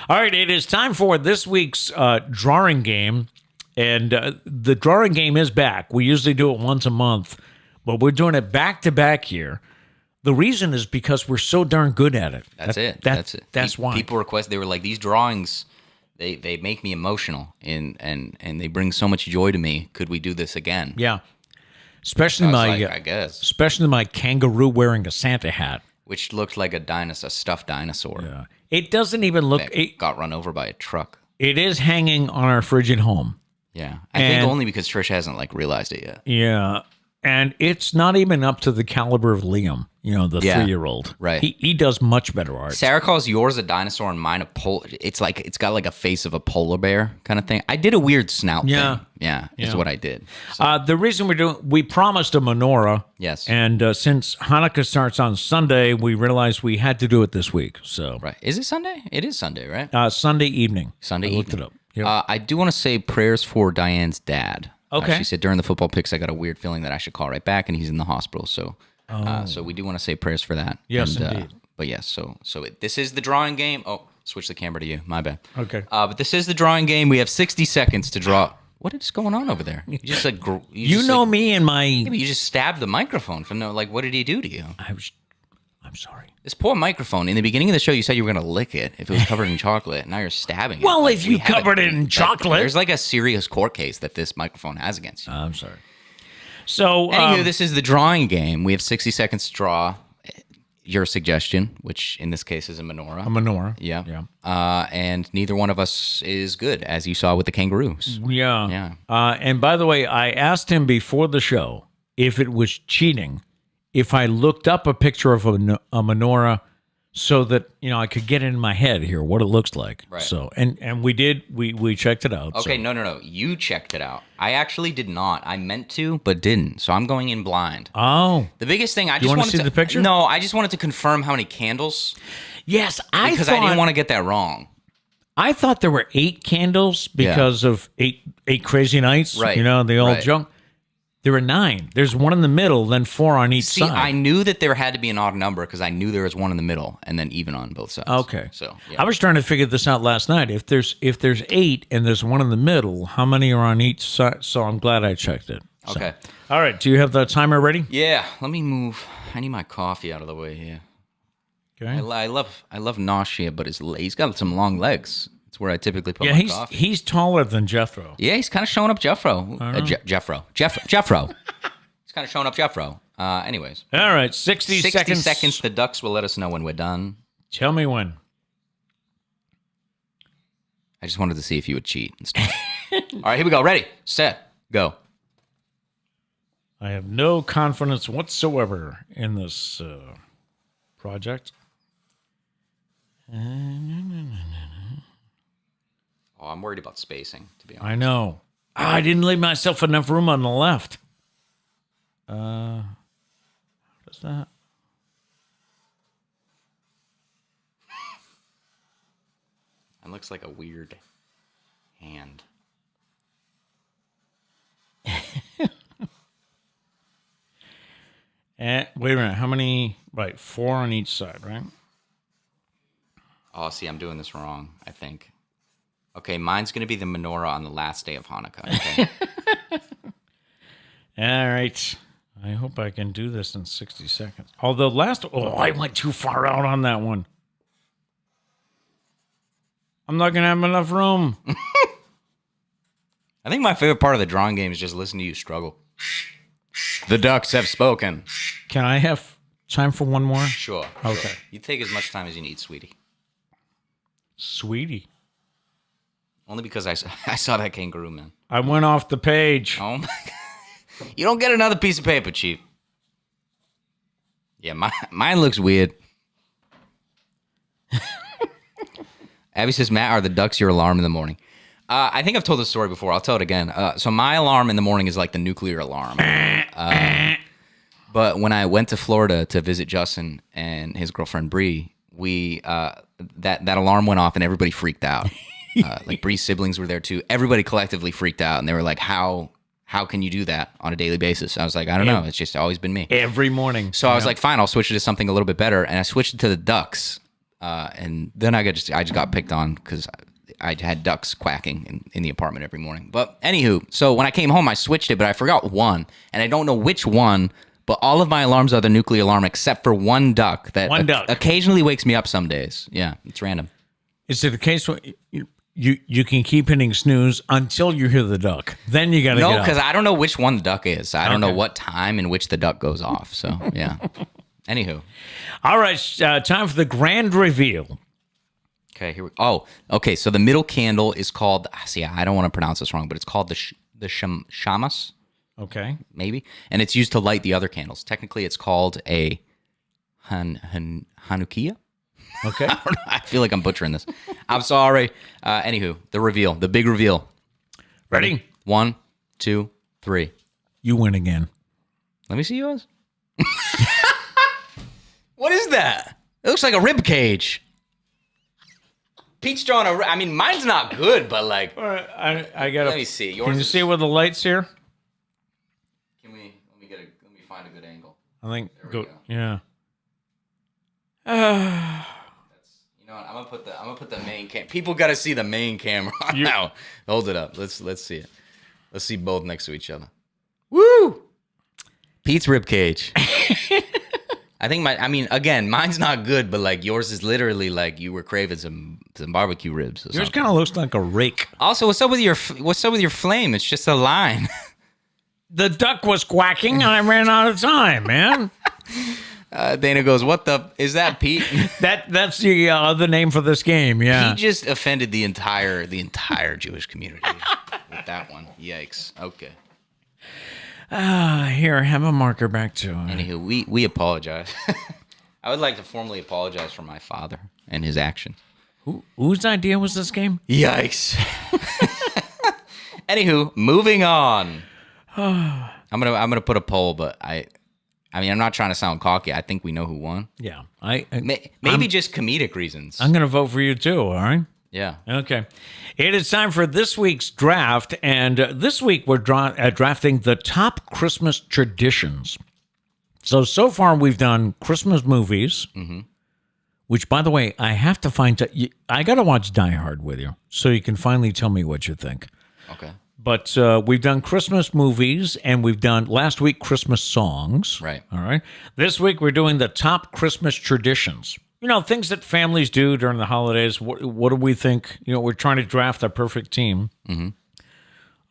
All right, it is time for this week's drawing game. And the drawing game is back. We usually do it once a month, but we're doing it back-to-back here. The reason is because we're so darn good at it. That's it. That's why. People request, they were like, these drawings, they make me emotional and they bring so much joy to me. Could we do this again? Yeah. Especially I guess. Especially my kangaroo wearing a Santa hat. Which looked like a stuffed dinosaur. Yeah. It doesn't even look... It got run over by a truck. It is hanging on our fridge at home. Yeah. I think only because Trish hasn't realized it yet. Yeah. And it's not even up to the caliber of Liam, the 3-year-old. Right. He does much better art. Sarah calls yours a dinosaur and mine a polar. It's got like a face of a polar bear kind of thing. I did a weird snout thing. Yeah, is what I did. So. The reason we promised a menorah. Yes. And since Hanukkah starts on Sunday, we realized we had to do it this week. So. Right. Is it Sunday? It is Sunday, right? Sunday evening. Sunday I evening. looked it up. Yep. I do want to say prayers for Diane's dad. Okay. She said during the football picks, I got a weird feeling that I should call right back, and he's in the hospital. So, so we do want to say prayers for that. Yes, and, indeed. But yes, so this is the drawing game. Oh, switch the camera to you. My bad. Okay. But this is the drawing game. We have 60 seconds to draw. What is going on over there? You just like me and my... Yeah, but you just stabbed the microphone from what did he do to you? I'm sorry. This poor microphone. In the beginning of the show, you said you were going to lick it if it was covered in chocolate. Now you're stabbing it. Well, if you covered it in chocolate... There's a serious court case that this microphone has against you. I'm sorry. So... Anywho, this is the drawing game. We have 60 seconds to draw your suggestion, which in this case is a menorah. A menorah. Yeah. And neither one of us is good, as you saw with the kangaroos. Yeah. And by the way, I asked him before the show if it was cheating if I looked up a picture of a menorah so that, I could get in my head here what it looks like. Right. So, and we did, we checked it out. Okay, so. No. You checked it out. I actually did not. I meant to, but didn't. So I'm going in blind. Oh. The biggest thing, I You just wanna wanted see the picture? No, I just wanted to confirm how many candles. Yes, Because I didn't want to get that wrong. I thought there were 8 candles because of eight crazy nights. Right. The old Right. junk. There were 9. There's one in the middle, then 4 on each See, side. I knew that there had to be an odd number because I knew there was one in the middle and then even on both sides. Okay. So I was trying to figure this out last night. If there's 8 and there's one in the middle, how many are on each side? So I'm glad I checked it. So. Okay. All right. Do you have the timer ready? Yeah. Let me move. I need my coffee out of the way here. Okay. I love Nausea, but he's got some long legs. It's where I typically put Yeah, my coffee. he's taller than Jethro. Yeah, he's kind of showing up Jeffro. Jeffro. He's kind of showing up Jeffro. Anyways. All right, 60 seconds. seconds. The ducks will let us know when we're done. Tell me when. I just wanted to see if you would cheat and stuff. All right, here we go. Ready, set, go. I have no confidence whatsoever in this project. Oh, I'm worried about spacing, to be honest. I know. I didn't leave myself enough room on the left. What is that? It looks like a weird hand. Wait a minute. How many? Right, 4 on each side, right? Oh, see, I'm doing this wrong, I think. Okay, mine's going to be the menorah on the last day of Hanukkah. Okay? All right. I hope I can do this in 60 seconds. Although I went too far out on that one. I'm not going to have enough room. I think my favorite part of the drawing game is just listening to you struggle. The ducks have spoken. Can I have time for one more? Sure. Okay. Sure. You take as much time as you need, sweetie. Sweetie. Only because I saw that kangaroo, man. I went off the page. Oh, my God. You don't get another piece of paper, Chief. Yeah, mine looks weird. Abby says, Matt, are the ducks your alarm in the morning? I think I've told this story before. I'll tell it again. So my alarm in the morning is like the nuclear alarm. But when I went to Florida to visit Justin and his girlfriend Bree, that alarm went off and everybody freaked out. Like Bree's siblings were there too. Everybody collectively freaked out and they were like, "How can you do that on a daily basis?" I was like, "I don't know. It's just always been me." Every morning. So I was like, "Fine, I'll switch it to something a little bit better." And I switched it to the ducks. And then I just got picked on because I had ducks quacking in the apartment every morning. But anywho, so when I came home, I switched it, but I forgot one, and I don't know which one. But all of my alarms are the nuclear alarm except for one duck that occasionally wakes me up some days. Yeah, it's random. Is it the case where you can keep hitting snooze until you hear the duck? Then you got to get up. No, because I don't know which one the duck is. I don't know what time in which the duck goes off. So, yeah. Anywho. All right, time for the grand reveal. Okay, here we go. Oh, okay, so the middle candle is called, see, I don't want to pronounce this wrong, but it's called the shamas. Okay. Maybe. And it's used to light the other candles. Technically, it's called a Hanukkah. Okay. I don't know. I feel like I'm butchering this. I'm sorry. Anywho, the reveal, the big reveal. Ready? 1, 2, 3. You win again. Let me see yours. What is that? It looks like a rib cage. Pete's drawing I mean, mine's not good, but like. All right, I got to. Let me see. Yours can you see with the lights here? Let me find a good angle. I think. There we go. Yeah. You know what? I'm gonna put the main cam. People got to see the main camera now. Hold it up. Let's see it. Let's see both next to each other. Woo! Pete's rib cage. I think again, mine's not good, but like yours is literally like you were craving some barbecue ribs. Or Yours something. kind of looks like a rake. Also, what's up with your flame? It's just a line. The duck was quacking, and I ran out of time, man. Dana goes, "What the is that, Pete?" That's the other name for this game. Yeah. He just offended the entire Jewish community with that one. Yikes. Okay. Here, have a marker back to. Anywho, we apologize. I would like to formally apologize for my father and his actions. Whose idea was this game? Yikes. Anywho, moving on. I'm gonna put a poll, but I'm not trying to sound cocky. I think we know who won. Yeah, Maybe just comedic reasons. I'm gonna vote for you too. All right. Yeah. Okay. It is time for this week's draft. And this week we're drafting the top Christmas traditions. So far we've done Christmas movies, which, by the way, I have to find I got to watch Die Hard with you so you can finally tell me what you think. Okay. But we've done Christmas movies, and we've done last week Christmas songs. Right. All right. This week we're doing the top Christmas traditions. You know, things that families do during the holidays. What do we think? You know, we're trying to draft a perfect team. Mm-hmm.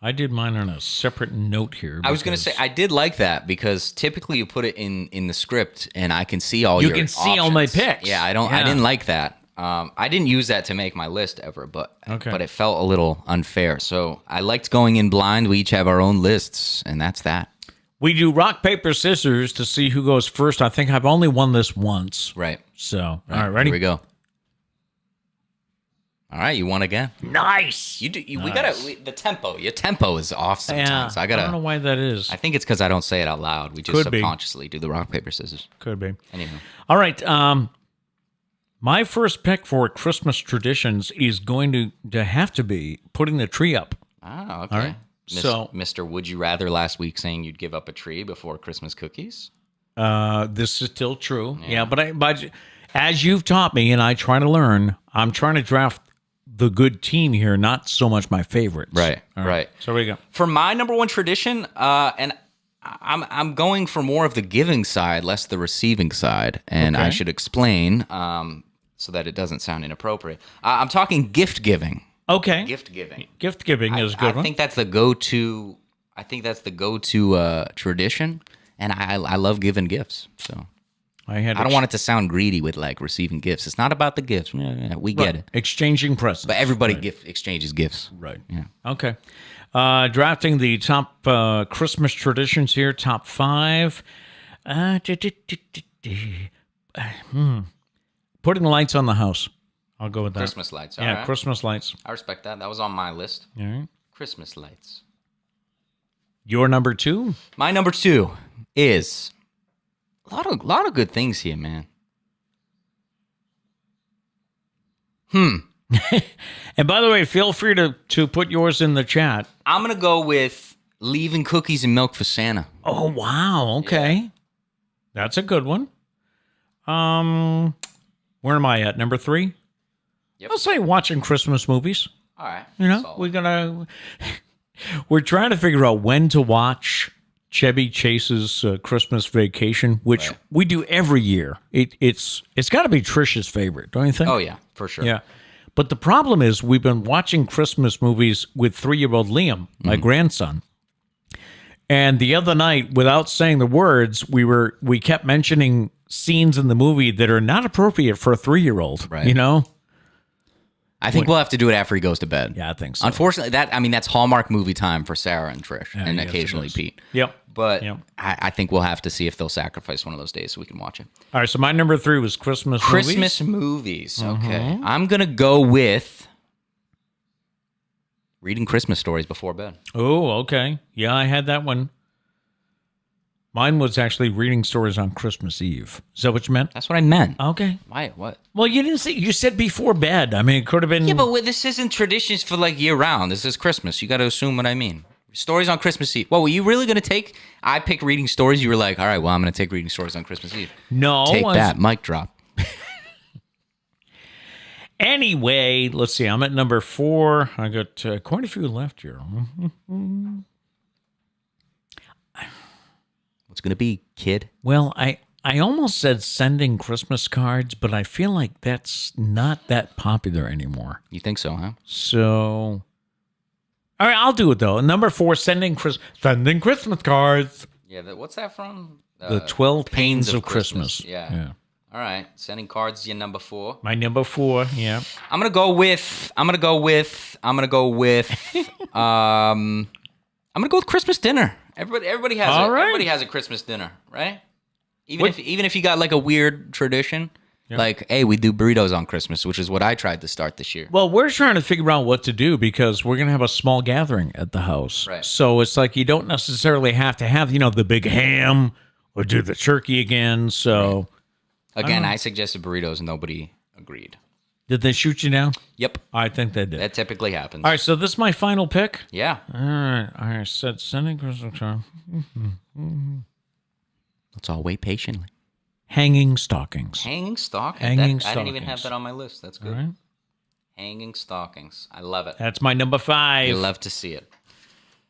I did mine on a separate note here. I was going to say, I did like that because typically you put it in the script and I can see all your options. You can see all my picks. Yeah, I didn't like that. I didn't use that to make my list ever, but it felt a little unfair. So I liked going in blind. We each have our own lists, and that's that. We do rock, paper, scissors to see who goes first. I think I've only won this once. Right. So, all right, ready? Here we go. All right, you won again. Nice. We gotta the tempo. Your tempo is off sometimes. Yeah, I don't know why that is. I think it's because I don't say it out loud. We just Could subconsciously do the rock paper scissors. Could be. Anyhow. All right. My first pick for Christmas traditions is going to have to be putting the tree up. Oh, okay. All right. So, Mr. Would You Rather last week saying you'd give up a tree before Christmas cookies? This is still true. Yeah, but as you've taught me, and I try to learn, I'm trying to draft the good team here, not so much my favorites. Right, right. So there you go. For my number one tradition, and I'm going for more of the giving side, less the receiving side, and I should explain so that it doesn't sound inappropriate. I'm talking gift giving. Okay. Gift giving. Gift giving is a good one. I think that's the go-to. I think that's the go-to tradition, and I love giving gifts. So I don't want it to sound greedy with like receiving gifts. It's not about the gifts. Yeah, we get it. Exchanging presents. But everybody exchanges gifts. Right. Yeah. Okay. Drafting the top Christmas traditions here, top 5. Putting lights on the house. I'll go with that. Christmas lights. Yeah, right. Christmas lights. I respect that. That was on my list. All right. Christmas lights. Your number 2? My number 2 is a lot of good things here, man. And by the way, feel free to put yours in the chat. I'm going to go with leaving cookies and milk for Santa. Oh, wow. Okay. Yeah. That's a good one. Where am I at? Number 3? Yep. I'll say watching Christmas movies. All right. You know, we're trying to figure out when to watch Chevy Chase's Christmas Vacation, which we do every year. It's got to be Trish's favorite, don't you think? Oh, yeah, for sure. Yeah. But the problem is we've been watching Christmas movies with 3-year-old Liam, my grandson. And the other night, without saying the words, we kept mentioning scenes in the movie that are not appropriate for a 3-year-old, right. You know? I think we'll have to do it after he goes to bed. Yeah, I think so. Unfortunately, that's Hallmark movie time for Sarah and Trish, and occasionally Pete. Yep. But I think we'll have to see if they'll sacrifice one of those days so we can watch it. All right, so my number 3 was Christmas movies. Okay. I'm going to go with reading Christmas stories before bed. Oh, okay. Yeah, I had that one. Mine was actually reading stories on Christmas Eve. Is that what you meant? That's what I meant. Okay. Why? What? Well, you didn't say. You said before bed. I mean, it could have been. Yeah, but this isn't traditions for like year round. This is Christmas. You got to assume what I mean. Stories on Christmas Eve. Well, were you really going to take? I picked reading stories. You were like, all right, well, I'm going to take reading stories on Christmas Eve. No. Take that. Mic drop. Anyway, let's see. I'm at number 4. I got quite a few left here. What's going to be, kid? Well, I almost said sending Christmas cards, but I feel like that's not that popular anymore. You think so, huh? So, all right, I'll do it though. Number 4, sending Christmas cards. Yeah, what's that from? The 12 Pains of Christmas. Yeah. All right, sending cards is your number 4. My number 4, yeah. I'm gonna go with Christmas dinner. Everybody has a Christmas dinner, right? Even if you got like a weird tradition, like, hey, we do burritos on Christmas, which is what I tried to start this year. Well, we're trying to figure out what to do because we're gonna have a small gathering at the house. Right. So it's like you don't necessarily have to have, the big ham or do the turkey again. So again, I suggested burritos, and nobody agreed. Did they shoot you down? Yep. I think they did. That typically happens. All right, so this is my final pick. Yeah. All right, I said sending Christmas card. Let's all wait patiently. Hanging stockings. Hanging stockings? Hanging I didn't even have stockings. that on my list. That's good. All right. Hanging stockings. I love it. That's my number 5. You love to see it.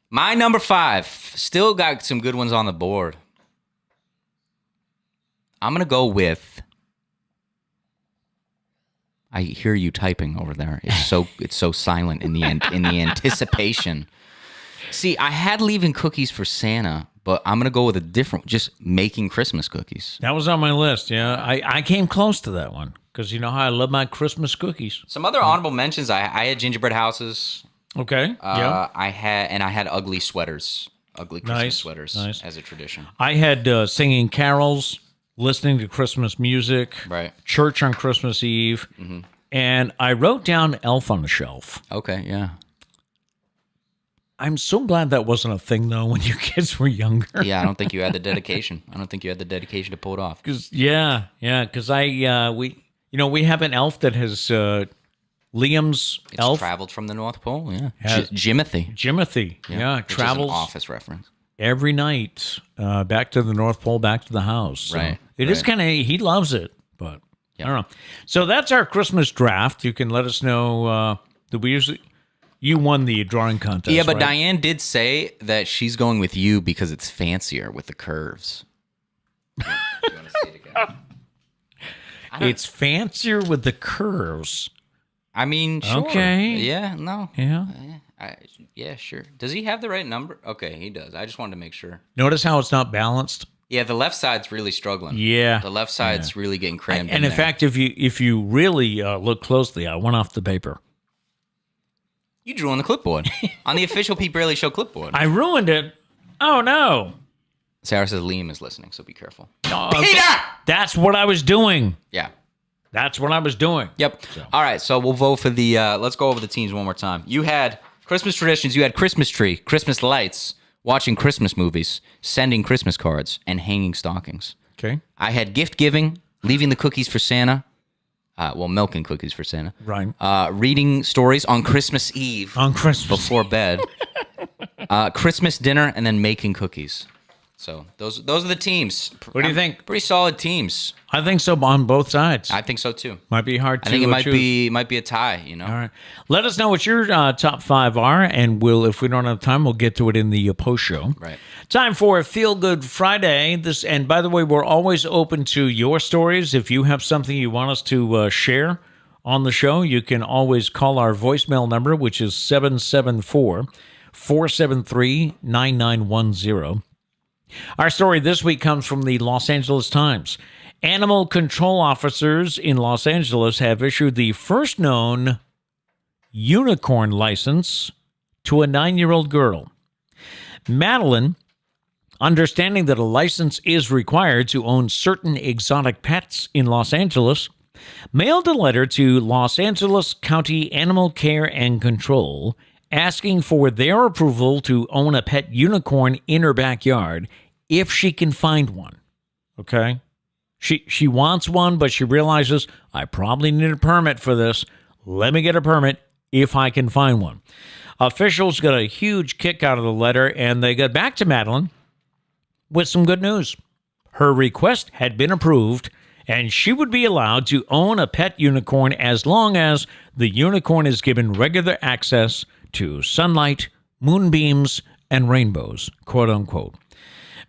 My number 5. Still got some good ones on the board. I'm going to go with... I hear you typing over there. It's so silent in the anticipation. See, I had leaving cookies for Santa, but I'm gonna go with a different. Just making Christmas cookies. That was on my list. Yeah, I came close to that one because you know how I love my Christmas cookies. Some other honorable mentions. I had gingerbread houses. Okay. Yeah. I had ugly sweaters, ugly Christmas sweaters as a tradition. I had singing carols, listening to Christmas music, Right. church on Christmas Eve, and I wrote down Elf on the Shelf. Okay, yeah. I'm so glad that wasn't a thing, though, when your kids were younger. Yeah, I don't think you had the dedication. I don't think you had the dedication to pull it off. Because we have an elf that has Liam's It's elf. traveled from the North Pole, yeah. Has- Jimothy. Jimothy, Which is an travels Office reference. every night back to the North Pole, back to the house. So Right, It is right. kind of, he loves it, but I don't know. So that's our Christmas draft. You can let us know that we usually, you won the drawing contest. Yeah, but right? Diane did say that she's going with you because it's fancier with the curves. You want to see it again? It's fancier with the curves. I mean, sure. Okay. Yeah, no. Yeah. Yeah, sure. Does he have the right number? Okay, he does. I just wanted to make sure. Notice how it's not balanced? Yeah, the left side's really struggling. Yeah. The left side's really getting crammed And in there. fact, if you really look closely, I went off the paper. You drew on the clipboard. On the official Pete Braley Show clipboard. I ruined it. Oh, no. Sarah says Liam is listening, so be careful. No, Peter! That's what I was doing. Yeah. That's what I was doing. Yep. All right, so we'll vote for the, let's go over the teams one more time. You had Christmas traditions. You had Christmas tree, Christmas lights, watching Christmas movies, sending Christmas cards, and hanging stockings. Okay. I had gift giving, leaving the cookies for Santa. Milking cookies for Santa. Right. Reading stories on Christmas Eve. On Christmas. Before bed. Christmas dinner, and then making cookies. So those are the teams. What do you think? Pretty solid teams. I think so on both sides. I think so too. Might be hard to I think it might choose. be a tie. You know. All right. Let us know what your top 5 are, and if we don't have time, we'll get to it in the post show. Right. Time for Feel Good Friday. And by the way, we're always open to your stories. If you have something you want us to share on the show, you can always call our voicemail number, which is 774-473-9910. Our story this week comes from the Los Angeles Times. Animal control officers in Los Angeles have issued the first known unicorn license to a 9-year-old girl. Madeline, understanding that a license is required to own certain exotic pets in Los Angeles, mailed a letter to Los Angeles County Animal Care and Control asking for their approval to own a pet unicorn in her backyard if she can find one. Okay? She wants one, but she realizes, I probably need a permit for this. Let me get a permit if I can find one. Officials got a huge kick out of the letter, and they got back to Madeline with some good news. Her request had been approved, and she would be allowed to own a pet unicorn as long as the unicorn is given regular access to sunlight, moonbeams, and rainbows, quote unquote.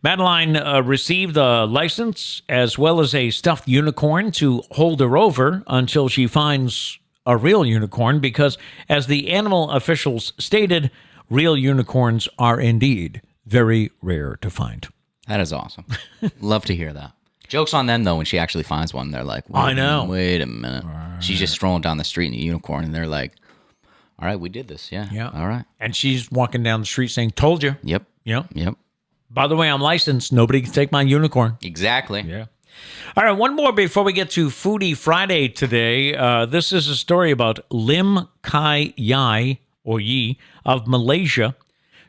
Madeline received a license as well as a stuffed unicorn to hold her over until she finds a real unicorn because, as the animal officials stated, real unicorns are indeed very rare to find. That is awesome. Love to hear that. Joke's on them, though, when she actually finds one. They're like, I know. Wait a minute. She's just strolling down the street in a unicorn, and they're like, all right, we did this. Yeah. Yeah. All right. And she's walking down the street saying, told you. Yep. Yep. Yep. By the way, I'm licensed. Nobody can take my unicorn. Exactly. Yeah. All right, one more before we get to Foodie Friday today. This is a story about Lim Kai Yai, or Yi, of Malaysia.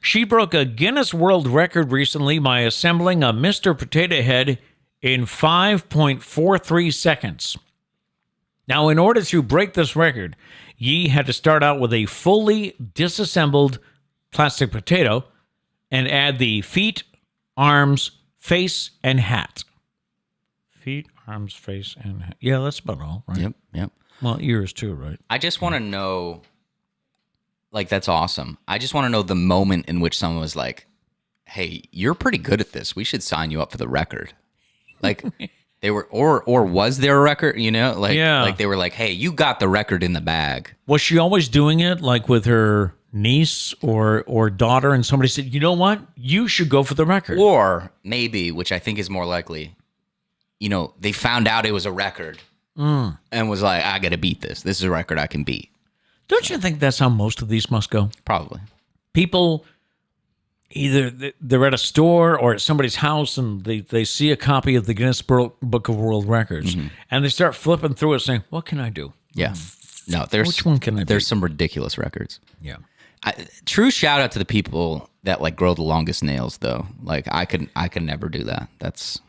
She broke a Guinness World Record recently by assembling a Mr. Potato Head in 5.43 seconds. Now, in order to break this record, Yi had to start out with a fully disassembled plastic potato and add the feet, arms, face, and hat. Feet, arms, face, and hat. Yeah, that's about all, right? Yep. Well, ears too, right? I just want to know, like, that's awesome. I just want to know the moment in which someone was like, hey, you're pretty good at this. We should sign you up for the record. Like, they were, or was there a record, you know? Like, like they were like, hey, you got the record in the bag. Was she always doing it, like, with her niece or daughter, and somebody said, you know what? You should go for the record. Or maybe, which I think is more likely, you know, they found out it was a record and was like, I got to beat this. This is a record I can beat. Don't you think that's how most of these must go? Probably. People, either they're at a store or at somebody's house and they see a copy of the Guinness Book of World Records and they start flipping through it saying, what can I do? Yeah. No, Which one can I There's beat? some ridiculous records. Yeah. True shout out to the people that like grow the longest nails though. Like I could never do that. That's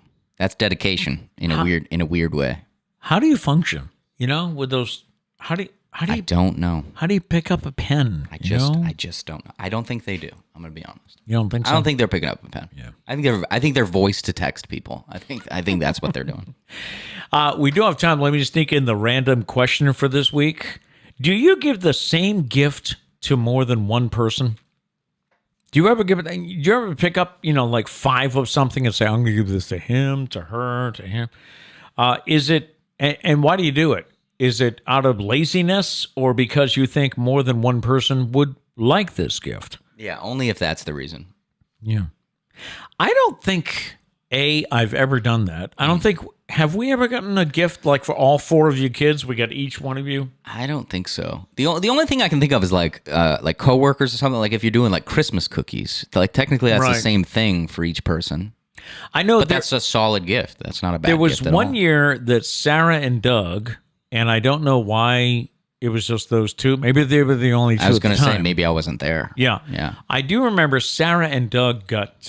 dedication in a weird way. How do you function? You know, with those, I don't know. How do you pick up a pen? I just don't know. I don't think they do. I'm gonna be honest. You don't think so? I don't think they're picking up a pen. Yeah. I think they're voice to text people. I think that's what they're doing. We do have time. Let me just sneak in the random question for this week. Do you give the same gift to more than one person? Do you ever pick up, you know, like 5 of something and say, I'm going to give this to him, to her, to him? Is it, and why do you do it? Is it out of laziness or because you think more than one person would like this gift? Yeah, only if that's the reason. Yeah. I don't think, I've ever done that. I don't think, have we ever gotten a gift like for all 4 of you kids? We got each one of you? I don't think so. The only thing I can think of is like coworkers or something. Like if you're doing like Christmas cookies, like technically that's the same thing for each person. I know, but that's a solid gift. That's not a bad gift. There was at one all. year that Sarah and Doug, and I don't know why it was just those 2. Maybe they were the only 2. I was going to to say maybe I wasn't there. Yeah. I do remember Sarah and Doug got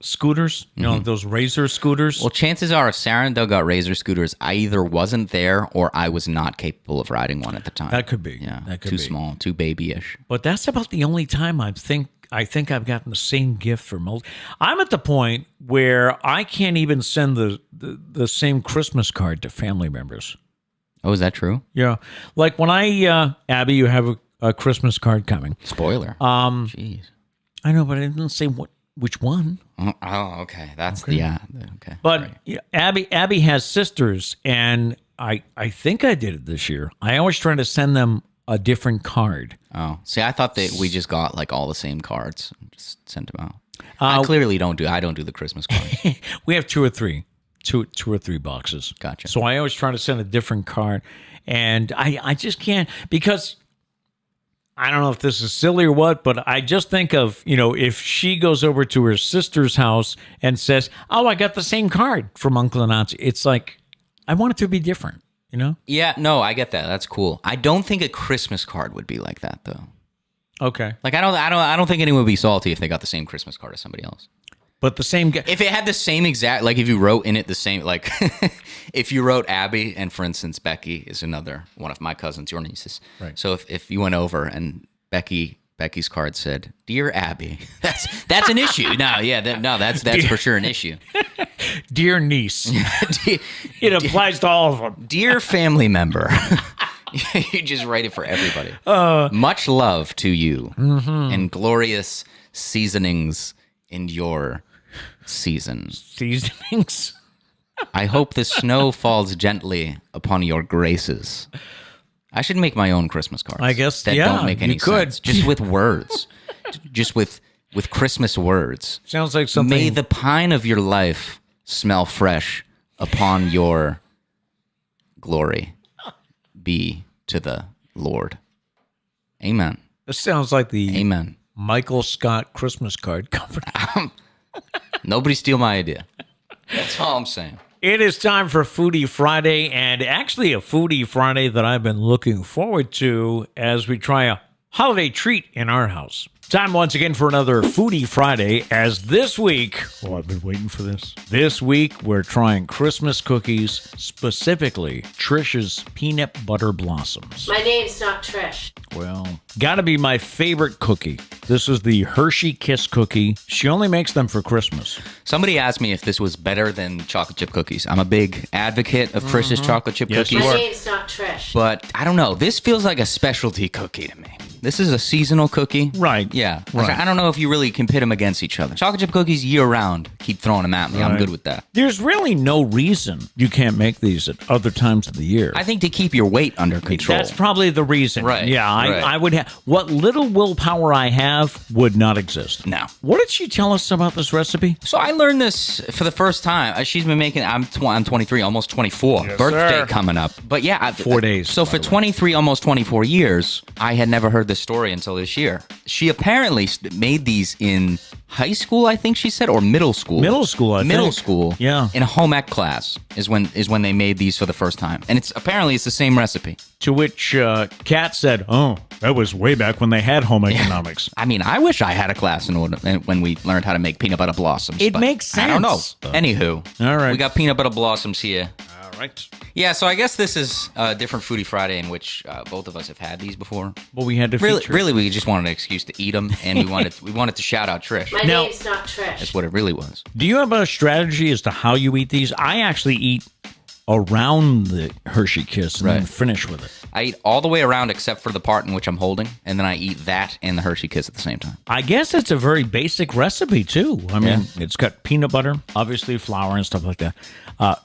scooters, you know, those Razor scooters. Well, chances are if Sarah and Doug got Razor scooters, I either wasn't there or I was not capable of riding one at the time. That could be. Yeah, that could too be. small, too babyish. But that's about the only time I think I've gotten the same gift from most. I'm at the point where I can't even send the same Christmas card to family members. Oh, is that true? Yeah. Like when Abby, you have a Christmas card coming. Spoiler. Jeez. I know, but I didn't say which one. Oh, okay. That's okay. Okay. But right. Yeah, Abby has sisters, and I think I did it this year. I always try to send them a different card. Oh, see, I thought that we just got like all the same cards and just sent them out. I clearly don't do the Christmas cards. We have 2 or 3. Two or 3 boxes. Gotcha. So I always try to send a different card, and I just can't, because I don't know if this is silly or what, but I just think of, you know, if she goes over to her sister's house and says, oh, I got the same card from Uncle and Auntie. It's like, I want it to be different, you know? Yeah, no, I get that. That's cool. I don't think a Christmas card would be like that though. Okay. Like I don't think anyone would be salty if they got the same Christmas card as somebody else. But the same if it had the same exact, like if you wrote in it the same, like if you wrote Abby and for instance Becky is another one of my cousins, your nieces. Right. So if you went over and Becky's card said, "Dear Abby," that's an issue. That's for sure an issue. Dear niece. It applies to all of them. Dear family member. You just write it for everybody. Much love to you and glorious seasonings in your season. Seasonings. I hope the snow falls gently upon your graces. I should make my own Christmas cards. I guess that don't make any sense. Just with words. Just with Christmas words. Sounds like something. May the pine of your life smell fresh upon your glory. Be to the Lord. Amen. This sounds like the Amen. Michael Scott Christmas card company. Nobody steal my idea. That's all I'm saying. It is time for Foodie Friday, and actually a Foodie Friday that I've been looking forward to as we try a holiday treat in our house. Time once again for another Foodie Friday, as this week, I've been waiting for this. This week, we're trying Christmas cookies, specifically Trish's Peanut Butter Blossoms. My name's not Trish. Well, gotta be my favorite cookie. This is the Hershey Kiss cookie. She only makes them for Christmas. Somebody asked me if this was better than chocolate chip cookies. I'm a big advocate of Trish's chocolate chip Yes, cookies. My name's not Trish. But I don't know. This feels like a specialty cookie to me. This is a seasonal cookie. Right. Yeah. Right. I don't know if you really can pit them against each other. Chocolate chip cookies year round. Keep throwing them at me. I'm Right. good with that. There's really no reason you can't make these at other times of the year. I think to keep your weight under control. That's probably the reason. Right, Yeah, right. I would have. What little willpower I have would not exist. No. What did she tell us about this recipe? So I learned this for the first time. She's been making. I'm 23, almost 24. Yes, Birthday sir. coming up. But yeah, 4 days, So by for the way. 23, almost 24 years, I had never heard this story until this year. She apparently made these in high school, I think she said, or middle school. Middle school, I think. Middle school. Yeah. In a home ec class is when they made these for the first time, and it's the same recipe. To which Kat said, "Oh, that was way back when they had home economics." I mean, I wish I had a class when we learned how to make peanut butter blossoms. It but makes I don't know. sense. Anywho, All right. we got peanut butter blossoms here. All right. Yeah, so I guess this is a different Foodie Friday in which both of us have had these before. Well, we had to feature. Really, we just wanted an excuse to eat them, and we wanted to shout out Trish. My Now- name's not Trish. That's what it really was. Do you have a strategy as to how you eat these? I actually eat around the Hershey Kiss and then Right. finish with it. I eat all the way around except for the part in which I'm holding, and then I eat that and the Hershey Kiss at the same time. I guess it's a very basic recipe, too. I mean, it's got peanut butter, obviously flour and stuff like that,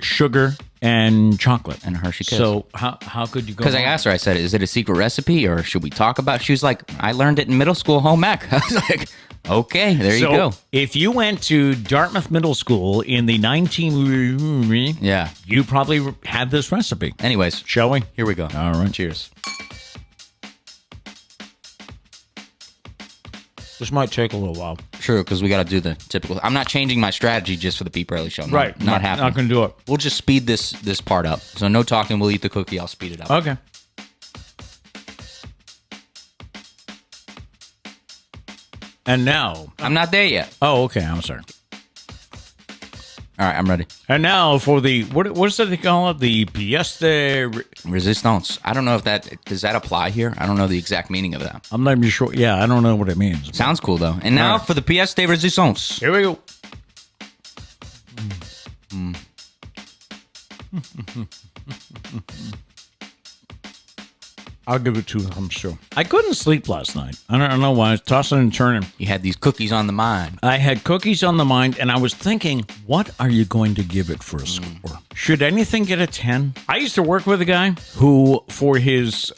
sugar, and chocolate. And a Hershey Kiss. So how could you go Because I wrong? asked her, I said, is it a secret recipe or should we talk about it? She was like, I learned it in middle school home ec. I was like, okay, there you go. If you went to Dartmouth Middle School in the 19... Yeah. You probably had this recipe. Anyways, Shall we? here we go. All right. Cheers. This might take a little while. True, because we got to do the typical. I'm not changing my strategy just for the Pete Braley Show. Not happening. Not going to do it. We'll just speed this part up. So no talking. We'll eat the cookie. I'll speed it up. Okay. And now... I'm not there yet. Oh, okay. I'm sorry. All right, I'm ready. And now for the... What's that they call it? The pièce de... Resistance. I don't know if does that apply here. I don't know the exact meaning of that. I'm not even sure. Yeah, I don't know what it means. Sounds cool though. And now All right. for the pièce de résistance. Here we go. I'll give it 2 thumbs too. I couldn't sleep last night. I don't know why. I was tossing and turning. You had these cookies on the mind. I had cookies on the mind, and I was thinking, what are you going to give it for a score? Should anything get a 10? I used to work with a guy who, for his,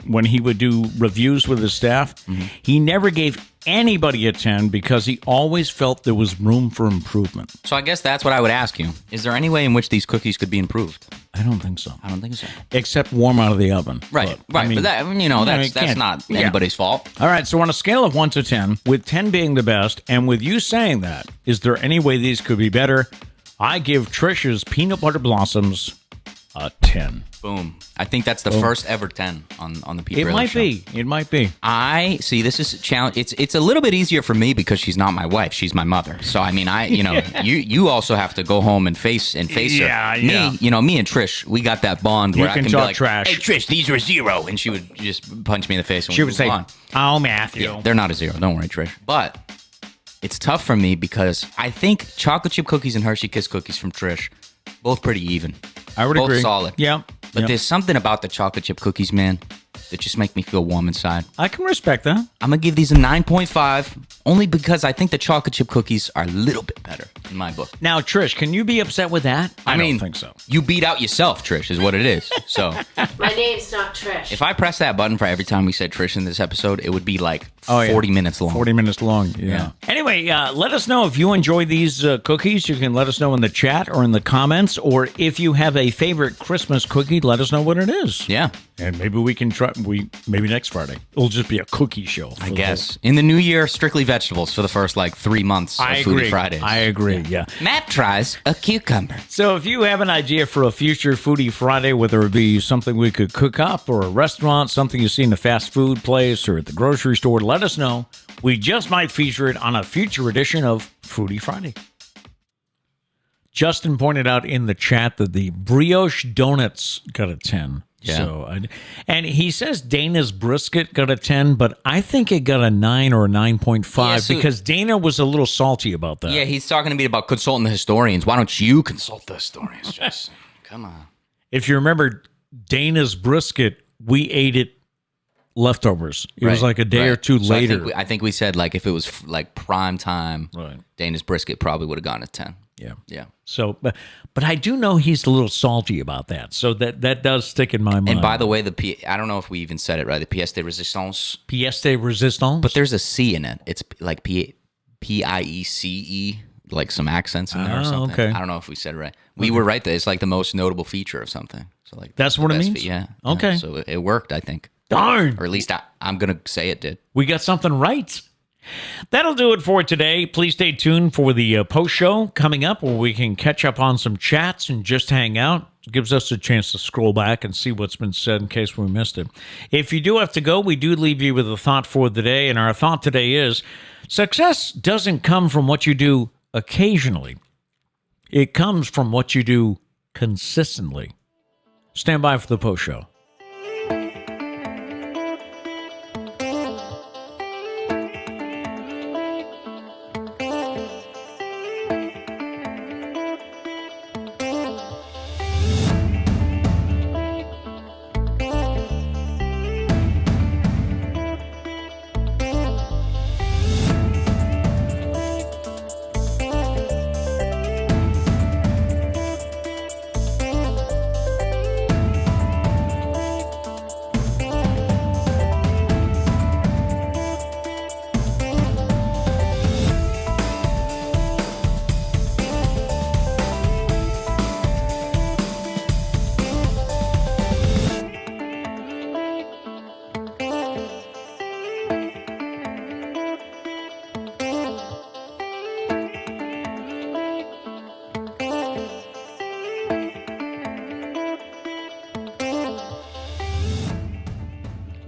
when he would do reviews with his staff, he never gave anybody a 10 because he always felt there was room for improvement. So I guess that's what I would ask you. Is there any way in which these cookies could be improved? I don't think so. I don't think so. Except warm out of the oven. Right, But, right. I mean, but that, that's can't- not yeah. anybody's fault. All right, so on a scale of 1 to 10, with 10 being the best, and with you saying that, is there any way these could be better? I give Trish's Peanut Butter Blossoms a 10. Boom. I think that's the first ever 10 on the Pete It Braley might Show. be. It might be. I see. This is a challenge. It's a little bit easier for me because she's not my wife. She's my mother. So I mean, you also have to go home and face Yeah, her. yeah. Me and Trish, we got that bond where I can can be talk like, trash. "Hey Trish, these are 0," and she would just punch me in the face. And She we'd would move say, on. "Oh, Matthew." Yeah, they're not a 0. Don't worry, Trish. But it's tough for me because I think chocolate chip cookies and Hershey Kiss cookies from Trish, both pretty even. I would both agree. solid. Yeah. But yeah. there's something about the chocolate chip cookies, man, that just make me feel warm inside. I can respect that. I'm going to give these a 9.5 only because I think the chocolate chip cookies are a little bit better in my book. Now, Trish, can you be upset with that? I mean, don't think so. You beat out yourself, Trish, is what it is. So My name's not Trish. if I press that button for every time we said Trish in this episode, it would be like Oh, yeah. 40 minutes long. 40 minutes long. Yeah. Yeah. Anyway, Anyway, let us know if you enjoy these cookies. You can let us know in the chat or in the comments. Or if you have a favorite Christmas cookie, let us know what it is. Yeah. And maybe we can try. Maybe next Friday it'll just be a cookie show. I guess in the new year, strictly vegetables for the first 3 months. Of Foodie Fridays. I agree. Yeah. Matt tries a cucumber. So if you have an idea for a future Foodie Friday, whether it be something we could cook up or a restaurant, something you see in a fast food place or at the grocery store, let us know. We just might feature it on a future edition of Foodie Friday. Justin pointed out in the chat that the brioche donuts got a 10. Yeah. So, and he says Dana's brisket got a 10, but I think it got a 9 or a 9.5 because Dana was a little salty about that. Yeah, he's talking to me about consulting the historians. Why don't you consult the historians, Justin? Come on. If you remember Dana's brisket, we ate it leftovers. It was like a day or two later. I think we said if it was prime time, Right. Dana's brisket probably would have gotten a 10. Yeah. So, but I do know he's a little salty about that. So that does stick in my mind. And by the way, I don't know if we even said it right. The pièce de résistance. Pièce de résistance. But there's a C in it. It's like P-I-E-C-E, like some accents in there or something. Okay. I don't know if we said it right. We were right there. It's like the most notable feature of something. So that's what it means? Yeah. Okay. So it worked, I think. Darn. Or at least I'm going to say it did. We got something right. That'll do it for today. Please stay tuned for the post show coming up where we can catch up on some chats and just hang out. It gives us a chance to scroll back and see what's been said in case we missed it. If you do have to go, we do leave you with a thought for the day. And our thought today is success doesn't come from what you do occasionally. It comes from what you do consistently. Stand by for the post show.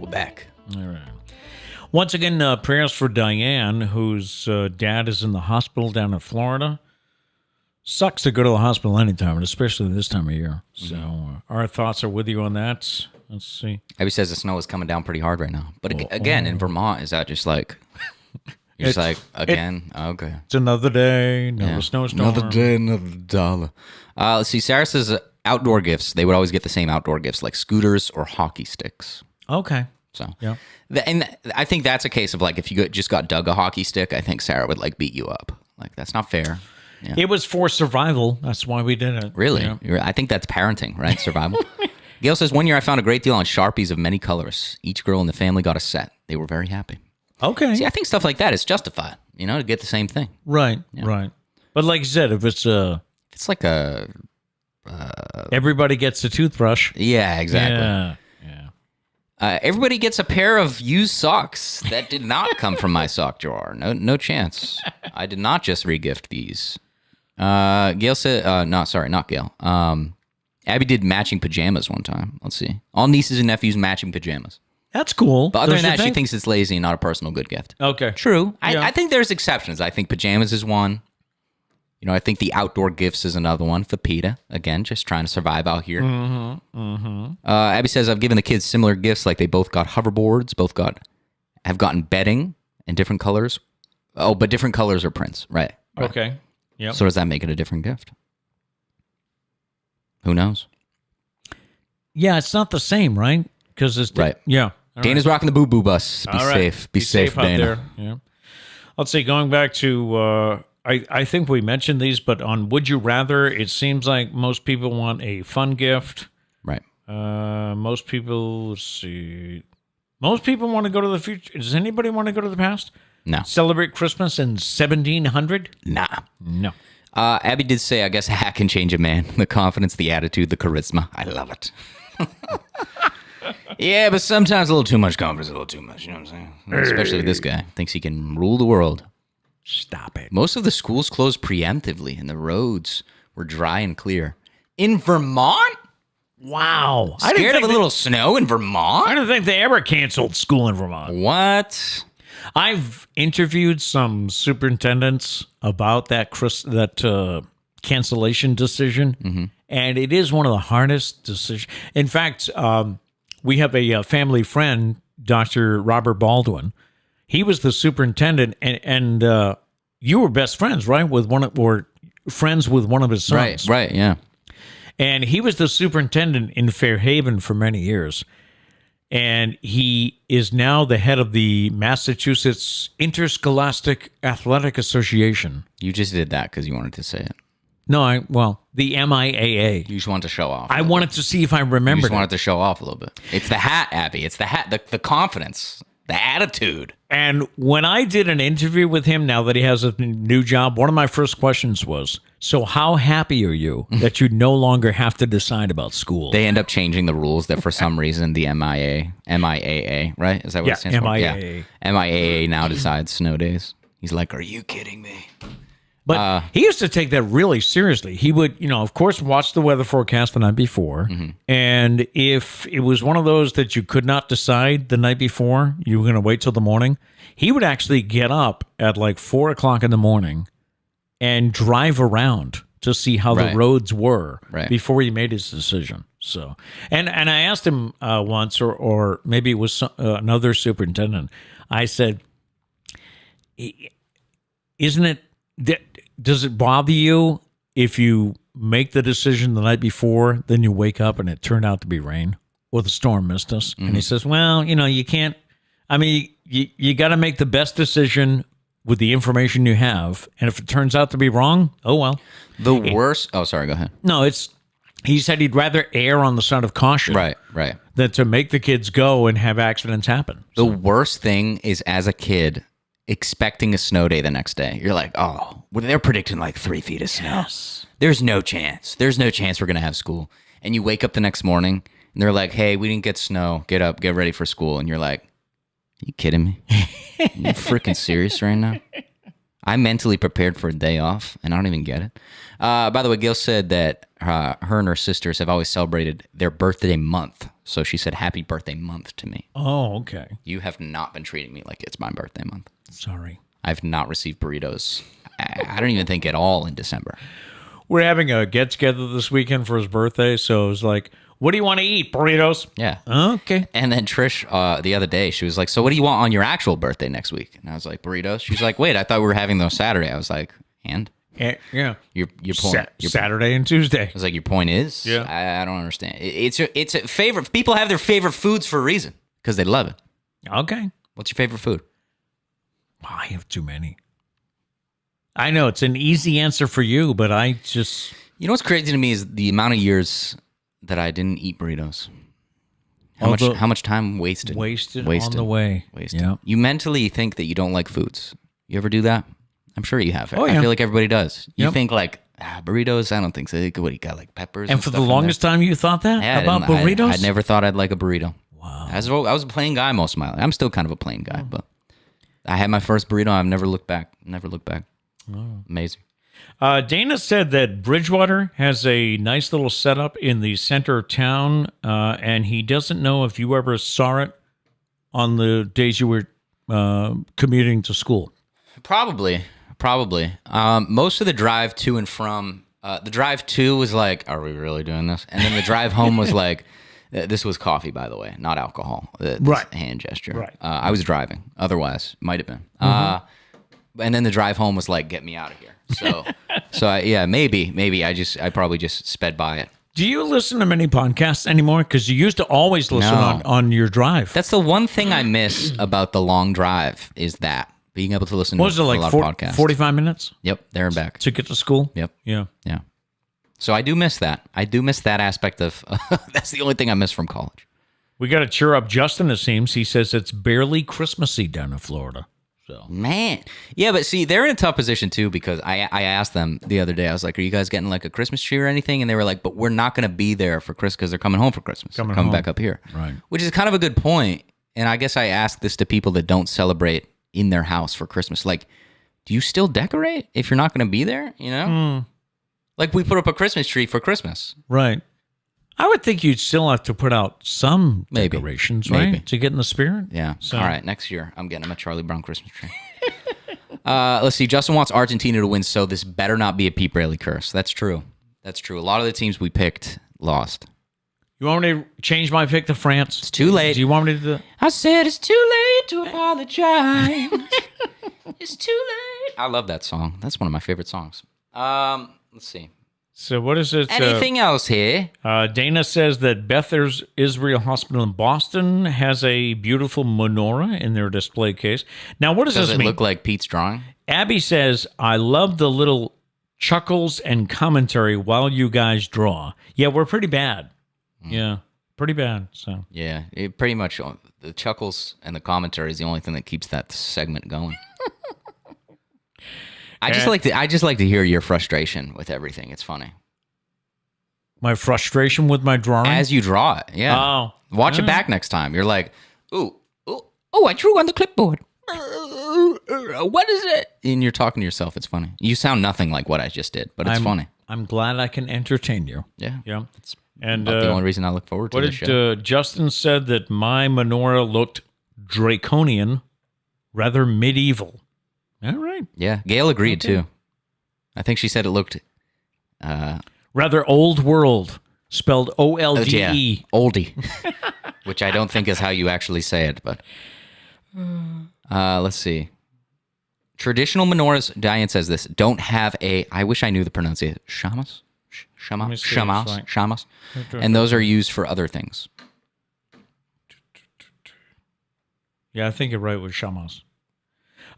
Back. All right. Once again, prayers for Diane, whose dad is in the hospital down in Florida. Sucks to go to the hospital anytime, but especially this time of year. So our thoughts are with you on that. Let's see. Abby says the snow is coming down pretty hard right now. But again, in Vermont, is that just like... You're just like, again? Okay. It's another day, another snowstorm. Another day, another dollar. Let's see. Sarah says outdoor gifts. They would always get the same outdoor gifts, like scooters or hockey sticks. Okay. So, yeah. And I think that's a case of if you just got Doug a hockey stick, I think Sarah would beat you up. That's not fair. Yeah. It was for survival. That's why we did it. Really? Yeah. I think that's parenting, right? Survival. Gail says, one year I found a great deal on Sharpies of many colors. Each girl in the family got a set. They were very happy. Okay. See, I think stuff like that is justified, to get the same thing. Right, right. But like you said, if it's it's like a... everybody gets a toothbrush. Yeah, exactly. Yeah. Everybody gets a pair of used socks that did not come from my sock drawer. No chance. I did not just regift these. Gail said, no, sorry, not Gail. Abby did matching pajamas one time. Let's see. All nieces and nephews matching pajamas. That's cool. But other than that, she thinks it's lazy and not a personal good gift. Okay. True. Yeah. I think there's exceptions. I think pajamas is one. I think the outdoor gifts is another one for PETA. Again, just trying to survive out here. Abby says, I've given the kids similar gifts, like they both got hoverboards, have gotten bedding in different colors. Oh, but different colors or prints. Right. Okay. Yeah. So does that make it a different gift? Who knows? Yeah, it's not the same, right? Because it's... Right. Yeah. All Dana's rocking the boo-boo bus. Be safe. Be safe, out Dana. there. Yeah. Let's see, going back to... I think we mentioned these, but on Would You Rather, it seems like most people want a fun gift. Right. Most people, let's see. Most people want to go to the future. Does anybody want to go to the past? No. celebrate Christmas in 1700? Nah. No. Abby did say, I guess a hat can change a man. The confidence, the attitude, the charisma. I love it. Yeah, but sometimes a little too much confidence, a little too much. You know what I'm saying? Especially with this guy. Thinks he can rule the world. Stop it. Most of the schools closed preemptively, and the roads were dry and clear. In Vermont? Wow. Scared of a little snow in Vermont? I don't think they ever canceled school in Vermont. What? I've interviewed some superintendents about that cancellation decision, and it is one of the hardest decisions. In fact, we have a family friend, Dr. Robert Baldwin. He was the superintendent, and you were best friends, right? Friends with one of his sons. Right, yeah. And he was the superintendent in Fairhaven for many years. And he is now the head of the Massachusetts Interscholastic Athletic Association. You just did that because you wanted to say it. No, the MIAA. You just wanted to show off. I wanted to see if I You remembered just it. wanted to show off a little bit. It's the hat, Abby. It's the hat, the confidence, the attitude. And when I did an interview with him, now that he has a new job, one of my first questions was, so how happy are you that you no longer have to decide about school? They end up changing the rules that for some reason the MIAA, right? Is that what it stands MIAA. for? Yeah. MIAA now decides snow days. He's like, are you kidding me? But he used to take that really seriously. He would, of course, watch the weather forecast the night before. And if it was one of those that you could not decide the night before, you were going to wait till the morning, he would actually get up at like 4 o'clock in the morning and drive around to see how the roads were before he made his decision. So, and I asked him once, or maybe it was another superintendent, I said, isn't it... Does it bother you if you make the decision the night before, then you wake up and it turned out to be rain or the storm missed us? And he says, well, you can't, you got to make the best decision with the information you have. And if it turns out to be wrong, oh, well. The worst. Oh, sorry. Go ahead. No, he said he'd rather err on the side of caution. Right. Than to make the kids go and have accidents happen. The worst thing is as a kid, expecting a snow day the next day. You're like, oh, well, they're predicting like 3 feet of snow. Yes. There's no chance. There's no chance we're going to have school. And you wake up the next morning and they're like, hey, we didn't get snow. Get up, get ready for school. And you're like, are you kidding me? Are you freaking serious right now? I mentally prepared for a day off and I don't even get it. By the way, Gail said that her and her sisters have always celebrated their birthday month. So she said, happy birthday month to me. Oh, okay. You have not been treating me like it's my birthday month. Sorry. I've not received burritos. I don't even think at all in December. We're having a get-together this weekend for his birthday, so it was like, what do you want to eat? Burritos? Yeah. Okay. And then Trish, the other day, she was like, so what do you want on your actual birthday next week? And I was like, burritos? She's like, wait, I thought we were having those Saturday. I was like, and? Yeah. Your point. Saturday and Tuesday. I was like, your point is? Yeah. I don't understand. It's a favorite. People have their favorite foods for a reason because they love it. Okay. What's your favorite food? I have too many. I know it's an easy answer for you, but I just... You know what's crazy to me is the amount of years that I didn't eat burritos. How much time wasted? Wasted on the way. Wasted. Yep. You mentally think that you don't like foods. You ever do that? I'm sure you have. Oh, yeah. I feel like everybody does. You Yep. think like, burritos? I don't think so. What do you got, like peppers? And for the longest time you thought that about burritos? I never thought I'd like a burrito. Wow. I was a plain guy most of my life. I'm still kind of a plain guy, but I had my first burrito. I've never looked back. Oh. Amazing. Dana said that Bridgewater has a nice little setup in the center of town, and he doesn't know if you ever saw it on the days you were commuting to school. Probably. Most of the drive to and from, the drive to was like, are we really doing this? And then the drive home was like, this was coffee, by the way, not alcohol. This Right. hand gesture. Right. I was driving. Otherwise, might have been. And then the drive home was like, get me out of here. So, maybe I probably just sped by it. Do you listen to many podcasts anymore? Because you used to always listen No. on your drive. That's the one thing I miss about the long drive is that being able to listen What was to it, like a lot of podcasts. 45 minutes Yep, there and back. to get to school? Yep. Yeah. Yeah. So I do miss that. I do miss that aspect of. That's the only thing I miss from college. We got to cheer up Justin, it seems. He says it's barely Christmassy down in Florida. So Man. Yeah, but see, they're in a tough position too because I asked them the other day, I was like, are you guys getting like a Christmas tree or anything? And they were like, but we're not going to be there for Christmas because they're coming home for Christmas. They're coming back up here. Right. Which is kind of a good point. And I guess I ask this to people that don't celebrate in their house for Christmas. Like, do you still decorate if you're not going to be there? You know? Like we put up a Christmas tree for Christmas. Right. I would think you'd still have to put out some Maybe. decorations, right? Maybe. To get in the spirit? Yeah. So- All right. Next year, I'm getting him a Charlie Brown Christmas tree. Let's see. Justin wants Argentina to win, so this better not be a Pete Braley curse. That's true. That's true. A lot of the teams we picked lost. You want me to change my pick to France? It's too late. Do you want me to do that? I said it's too late to apologize. It's too late. I love that song. That's one of my favorite songs. Let's see. So what is it? Anything else here? Dana says that Beth Israel Hospital in Boston has a beautiful menorah in their display case. Now, what does Does this it mean? look like Pete's drawing? Abby says, I love the little chuckles and commentary while you guys draw. Yeah, we're pretty bad. Yeah, pretty bad. So Yeah, it pretty much the chuckles and the commentary is the only thing that keeps that segment going. I just like to hear your frustration with everything. It's funny. my frustration with my drawing. As you draw it, yeah. Oh. Watch it back next time. You're like, oh, I drew on the clipboard. What is it? And you're talking to yourself. It's funny. You sound nothing like what I just did, but it's funny. I'm glad I can entertain you. Yeah. Yeah. It's And about the only reason I look forward to what the did show. Justin said that my menorah looked draconian, rather medieval. All right. Yeah, Gail agreed too. I think she said it looked Rather old world, spelled O-L-D-E. yeah, oldie, which I don't think is how you actually say it. But let's see. Traditional menorahs, Diane says this, don't have a, I wish I knew the pronunciation, shamas? Let me see if it's right. Shamas. And those are used for other things. Yeah, I think you're right with Shamas.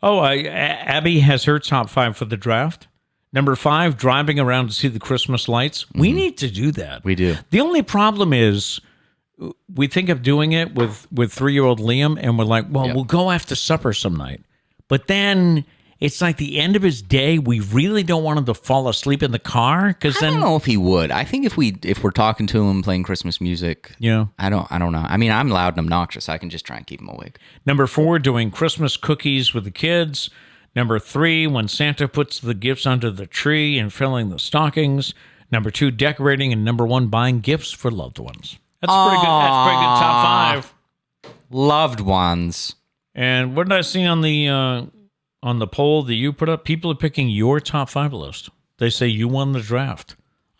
Oh, Abby has her top 5 for the draft. Number 5, driving around to see the Christmas lights. We need to do that. We do. The only problem is we think of doing it with 3-year-old Liam, and we're like, well, we'll go after supper some night. But then it's like the end of his day. We really don't want him to fall asleep in the car because I then don't know if he would. I think if we're talking to him playing Christmas music, I don't know. I mean, I'm loud and obnoxious. I can just try and keep him awake. Number 4, doing Christmas cookies with the kids. Number 3, when Santa puts the gifts under the tree and filling the stockings. Number 2, decorating. And number 1, buying gifts for loved ones. That's pretty good. That's pretty good top 5. Loved ones. And what did I see on the poll that you put up? People are picking your top 5 list. They say you won the draft.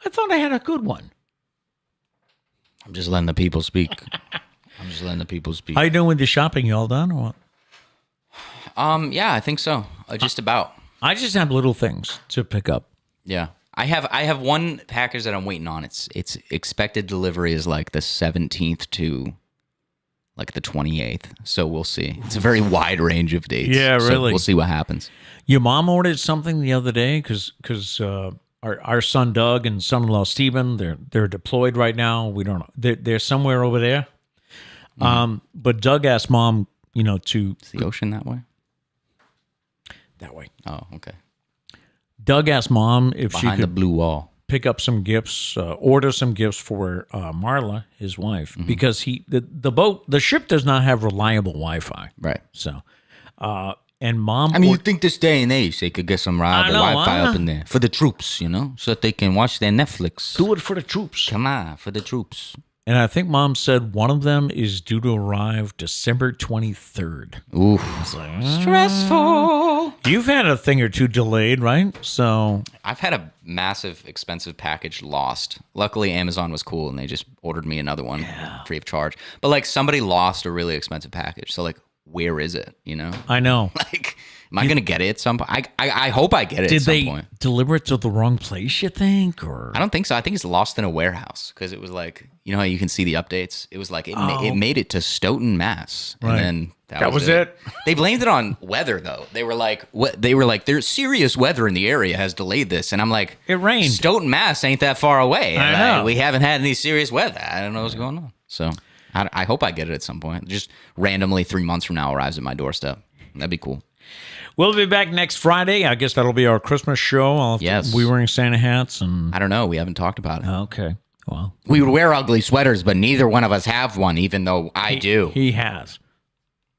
I thought I had a good one. I'm just letting the people speak. How you doing with the shopping? You all done or what? Yeah, I think so. Just about. I just have little things to pick up. Yeah. I have one package that I'm waiting on. Its expected delivery is like the 17th to like the 28th. So we'll see. It's a very wide range of dates. Yeah, so really. we'll see what happens. Your mom ordered something the other day because our son Doug and son-in-law Stephen, they're deployed right now. We don't know. They're somewhere over there. But Doug asked mom, to Is the ocean that way? that way. Oh, okay. Doug asked mom if she Behind the could blue wall. pick up some gifts, order some gifts for Marla, his wife, because the ship does not have reliable Wi-Fi. Right. So, and mom, I mean, you think this day and age they could get some reliable know, Wi-Fi huh? up in there for the troops, so that they can watch their Netflix. do it for the troops. Come on, for the troops. And I think mom said one of them is due to arrive December 23rd. Ooh, stressful. You've had a thing or two delayed, right? So I've had a massive, expensive package lost. Luckily, Amazon was cool, and they just ordered me another one free of charge. But, like, somebody lost a really expensive package. So, like, where is it, I know. Like, am I going to get it at some point? I hope I get it at some point. Deliver it to the wrong place, you think? Or I don't think so. I think it's lost in a warehouse because it was like, how you can see the updates? It was like, it made it to Stoughton, Mass. And then that was it. They blamed it on weather, though. They were like, there's serious weather in the area has delayed this. And I'm like, it rained. Stoughton, Mass ain't that far away. I know. We haven't had any serious weather. I don't know what's going on. So I hope I get it at some point. Just randomly 3 months from now arrives at my doorstep. That'd be cool. We'll be back next Friday. I guess that'll be our Christmas show. Yes. We wearing Santa hats and. I don't know. We haven't talked about it. Okay. Well, We would wear ugly sweaters, but neither one of us have one, even though I do. he has.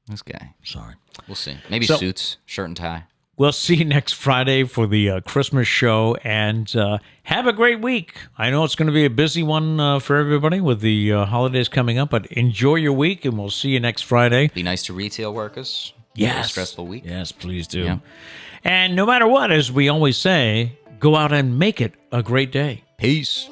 This guy. Sorry. We'll see. Maybe So- suits, shirt and tie. We'll see you next Friday for the Christmas show, and have a great week. I know it's going to be a busy one for everybody with the holidays coming up, but enjoy your week, and we'll see you next Friday. Be nice to retail workers. Yes. A stressful week. Yes, please do. Yeah. And no matter what, as we always say, go out and make it a great day. Peace.